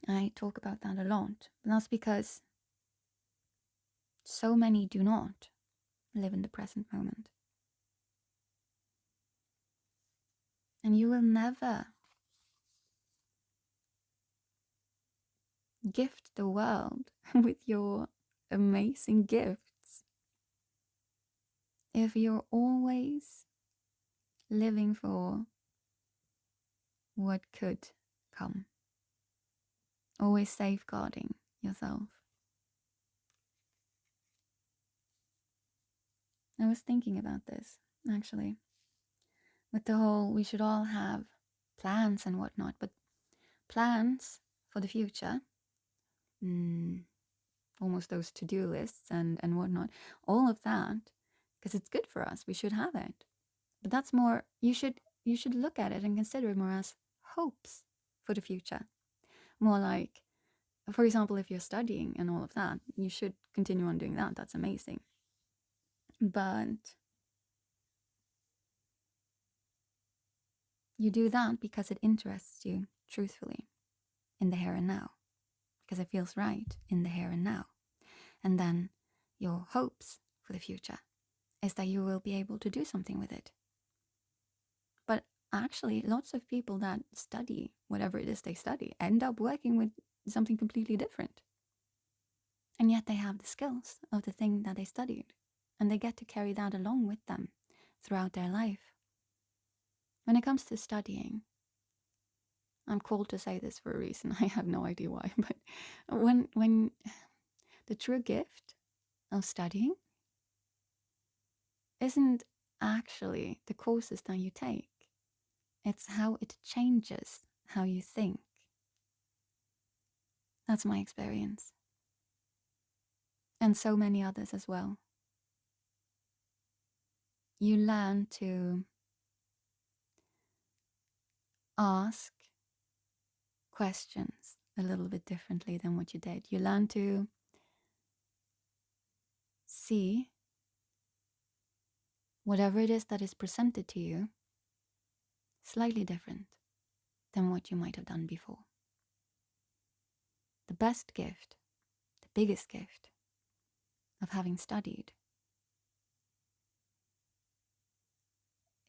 I talk about that a lot. But that's because so many do not live in the present moment. And you will never gift the world with your amazing gifts if you're always living for what could come, always safeguarding yourself. I was thinking about this, actually, with the whole we should all have plans and whatnot, but plans for the future, almost those to-do lists and whatnot, all of that, because it's good for us, we should have it. But that's more, you should look at it and consider it more as hopes for the future. More like, for example, if you're studying and all of that, you should continue on doing that. That's amazing. But you do that because it interests you, truthfully, in the here and now, because it feels right in the here and now. And then your hopes for the future is that you will be able to do something with it. But actually, lots of people that study whatever it is they study end up working with something completely different. And yet they have the skills of the thing that they studied, and they get to carry that along with them throughout their life. When it comes to studying, I'm called to say this for a reason. I have no idea why, but when the true gift of studying isn't actually the courses that you take. It's how it changes how you think. That's my experience. And so many others as well. You learn to ask questions a little bit differently than what you did. You learn to see whatever it is that is presented to you slightly different than what you might have done before. The best gift, the biggest gift of having studied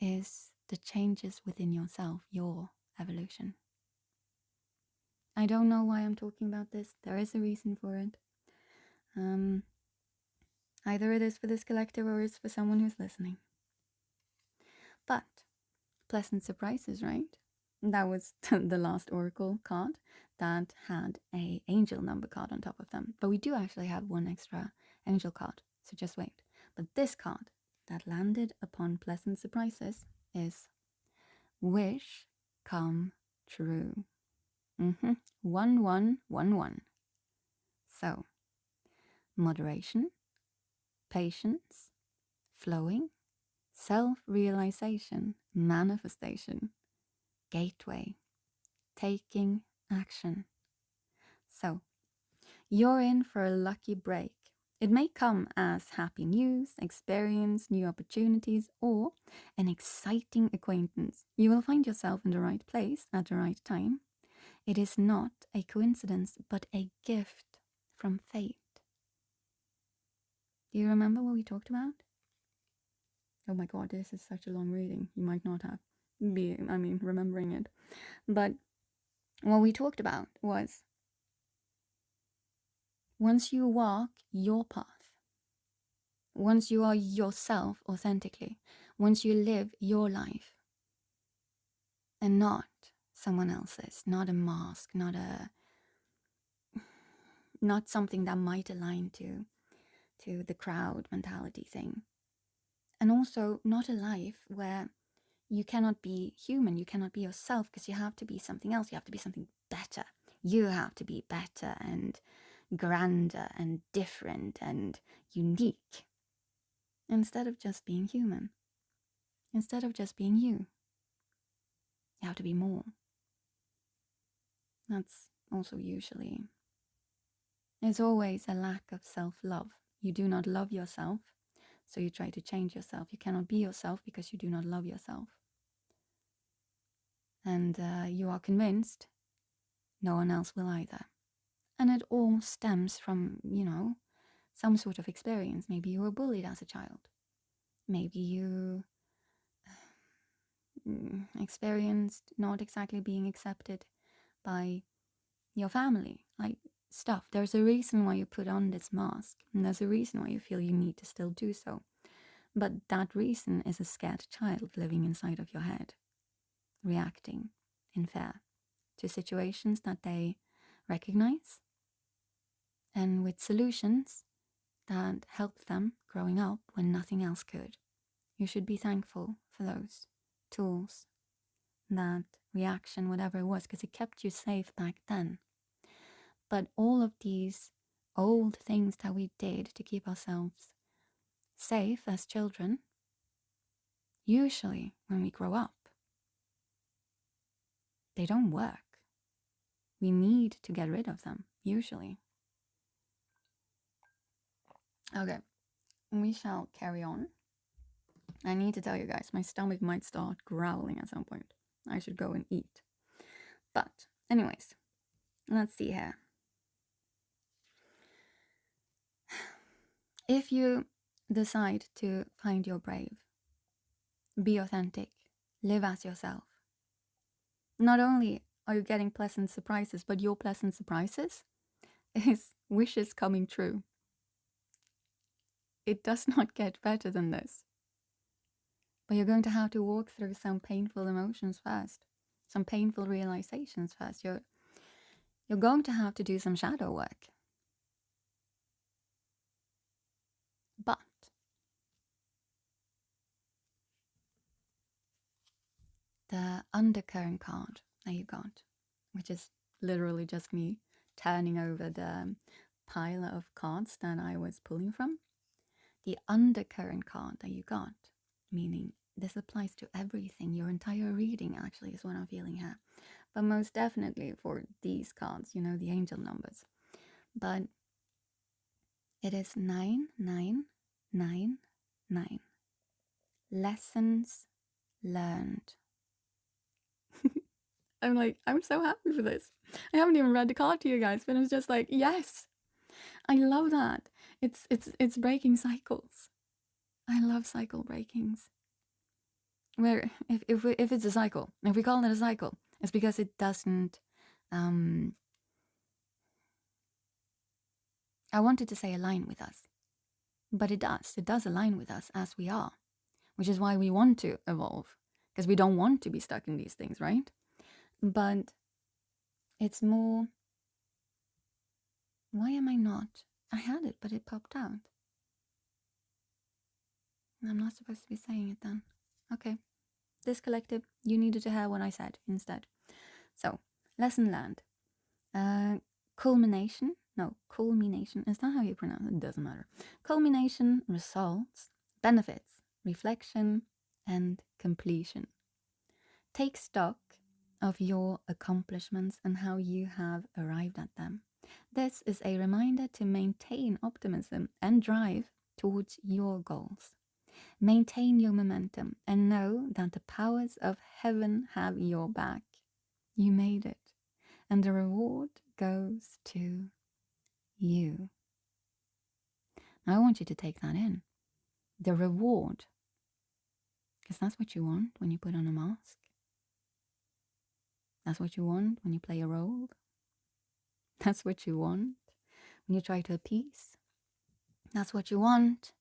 is the changes within yourself, your evolution. I don't know why I'm talking about this. There is a reason for it. Either it is for this collective or it's for someone who's listening. But pleasant surprises, right? That was the last oracle card that had a angel number card on top of them. But we do actually have one extra angel card, so just wait. But this card that landed upon pleasant surprises is wish come true. 1111. So, moderation, patience, flowing, self-realization, manifestation, gateway, taking action. So, you're in for a lucky break. It may come as happy news, experience, new opportunities, or an exciting acquaintance. You will find yourself in the right place at the right time. It is not a coincidence, but a gift from fate. Do you remember what we talked about? Oh my god, this is such a long reading. You might not have remembering it. But what we talked about was once you walk your path, once you are yourself authentically, once you live your life and not someone else's, not a mask, not something that might align to the crowd mentality thing. And also not a life where you cannot be human, you cannot be yourself because you have to be something else, you have to be something better. You have to be better and grander and different and unique instead of just being human. Instead of just being you have to be more. That's also usually, it's always a lack of self-love. You do not love yourself, so you try to change yourself. You cannot be yourself because you do not love yourself. And you are convinced no one else will either. And it all stems from, some sort of experience. Maybe you were bullied as a child. Maybe you experienced not exactly being accepted by your family. Like stuff. There's a reason why you put on this mask. And there's a reason why you feel you need to still do so. But that reason is a scared child living inside of your head, reacting in fear to situations that they recognize and with solutions that helped them growing up when nothing else could. You should be thankful for those tools, that reaction, whatever it was, because it kept you safe back then. But all of these old things that we did to keep ourselves safe as children, usually when we grow up, they don't work. We need to get rid of them, usually. Okay, we shall carry on. I need to tell you guys, my stomach might start growling at some point. I should go and eat. But, anyways, let's see here. If you decide to find your brave, be authentic, live as yourself, not only are you getting pleasant surprises, but your pleasant surprises is wishes coming true. It does not get better than this. But you're going to have to walk through some painful emotions first, some painful realizations first. You're going to have to do some shadow work. But the undercurrent card that you got, which is literally just me turning over the pile of cards that I was pulling from, the undercurrent card that you got, meaning this applies to everything, your entire reading actually is what I'm feeling here, but most definitely for these cards, the angel numbers. But it is 9999. Lessons learned. I'm so happy for this. I haven't even read the card to you guys, but it's just like, yes, I love that. It's breaking cycles. I love cycle breakings. Where if it's a cycle, if we call it a cycle, it's because it doesn't. I wanted to say align with us, But it does align with us as we are, which is why we want to evolve, because we don't want to be stuck in these things, right? But it's more, why am I not? I had it, but it popped out. I'm not supposed to be saying it then. Okay. This collective, you needed to hear what I said instead. So, lesson learned. Culmination. Is that how you pronounce it? It doesn't matter. Culmination, results, benefits, reflection, and completion. Take stock of your accomplishments and how you have arrived at them. This is a reminder to maintain optimism and drive towards your goals. Maintain your momentum and know that the powers of heaven have your back. You made it, and the reward goes to you. Now I want you to take that in. The reward, because that's what you want when you put on a mask. That's what you want when you play a role. That's what you want when you try to appease. That's what you want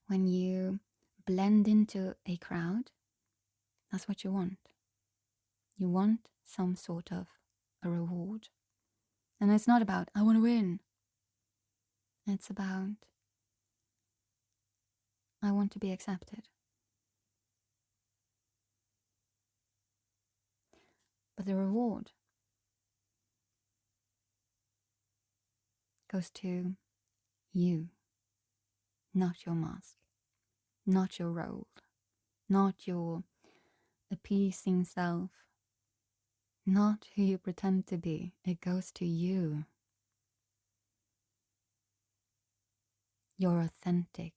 when you blend into a crowd. That's what you want. You want some sort of a reward. And it's not about, I want to win. It's about, I want to be accepted. But the reward goes to you, not your mask, not your role, not your appeasing self, not who you pretend to be. It goes to you, your authentic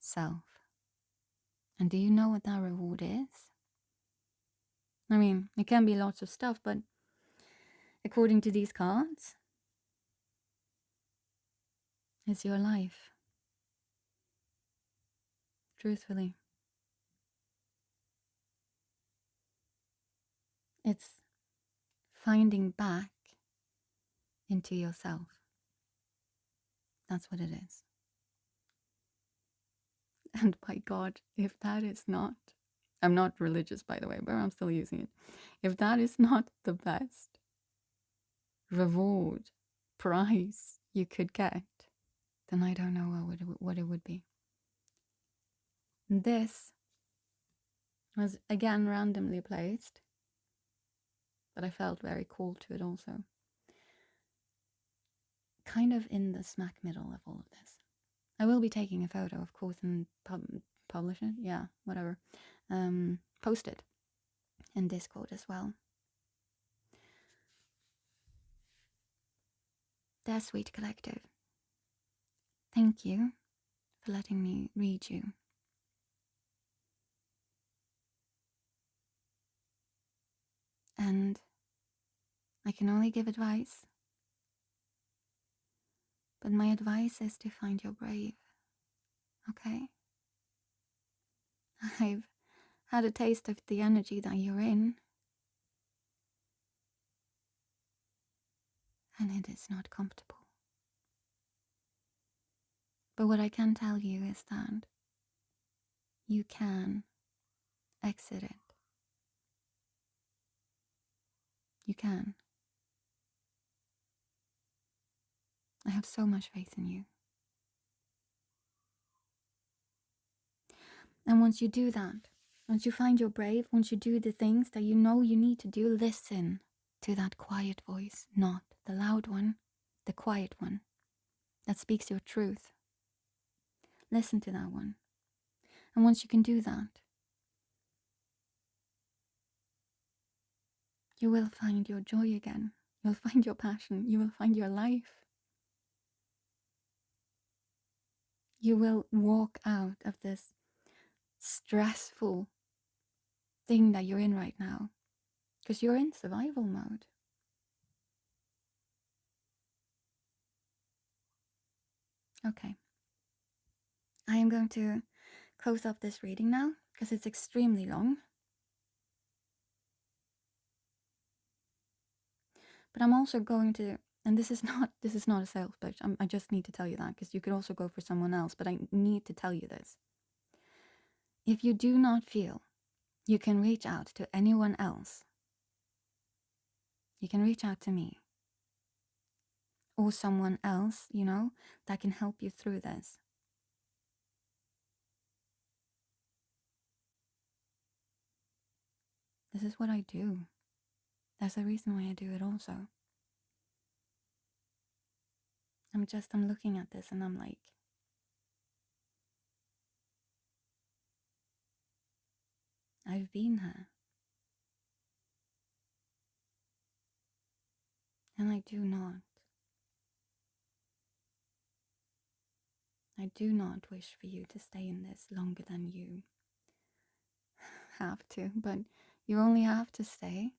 self. And do you know what that reward is? I mean, it can be lots of stuff, but according to these cards, it's your life. Truthfully. It's finding back into yourself. That's what it is. And by God, if that is not, I'm not religious by the way, but I'm still using it. If that is not the best reward, prize you could get, then I don't know what it would be. This was again randomly placed, but I felt very called to it also. Kind of in the smack middle of all of this. I will be taking a photo, of course, and publish it. Yeah, whatever. Post it in Discord as well. Dear Sweet Collective, thank you for letting me read you. And I can only give advice, but my advice is to find your brave, okay? I've had a taste of the energy that you're in, and it is not comfortable. But what I can tell you is that you can exit it. You can. I have so much faith in you. And once you do that, once you find your brave, once you do the things that you know you need to do, listen to that quiet voice, not the loud one, the quiet one that speaks your truth. Listen to that one. And once you can do that, you will find your joy again. You'll find your passion. You will find your life. You will walk out of this stressful thing that you're in right now, because you're in survival mode. Okay. I am going to close up this reading now, because it's extremely long. But I'm also going to And this is not a sales pitch. I just need to tell you that, because you could also go for someone else, but I need to tell you this. If you do not feel you can reach out to anyone else, you can reach out to me or someone else, that can help you through this. This is what I do. There's a reason why I do it also. I'm looking at this and I'm like, I've been her. And I do not wish for you to stay in this longer than you have to, but you only have to stay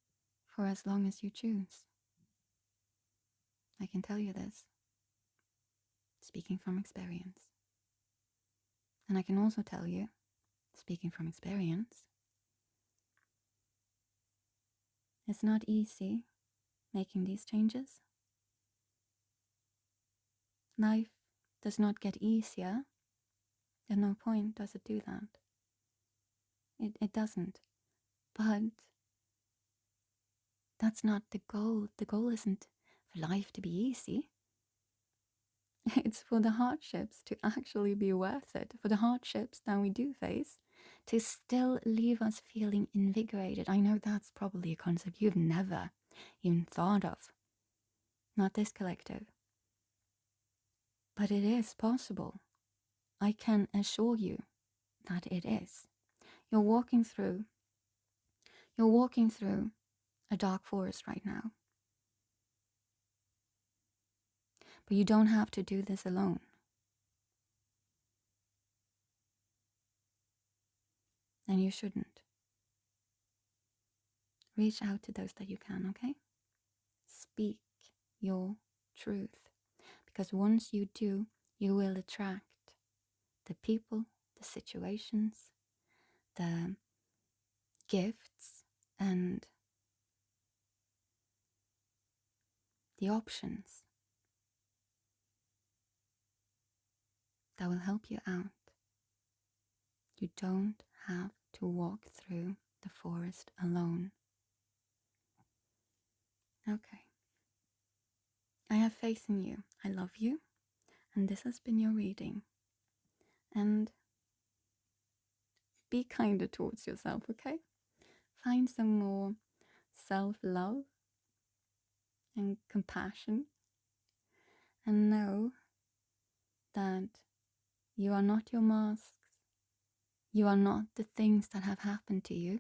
for as long as you choose. I can tell you this, speaking from experience. And I can also tell you, speaking from experience, it's not easy making these changes. Life does not get easier. At no point does it do that. It doesn't. But that's not the goal. The goal isn't for life to be easy. It's for the hardships to actually be worth it, for the hardships that we do face to still leave us feeling invigorated. I know that's probably a concept you've never even thought of. Not this collective. But it is possible. I can assure you that it is. You're walking through a dark forest right now. But you don't have to do this alone. And you shouldn't. Reach out to those that you can, okay? Speak your truth. Because once you do, you will attract the people, the situations, the gifts, and the options that will help you out. You don't have to walk through the forest alone. Okay. I have faith in you. I love you. And this has been your reading. And be kinder towards yourself, okay? Find some more self-love and compassion. And know that you are not your masks. You are not the things that have happened to you.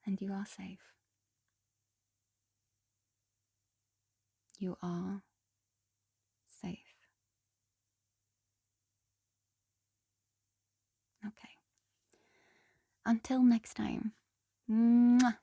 And you are safe. You are safe. Okay. Until next time. Mwah.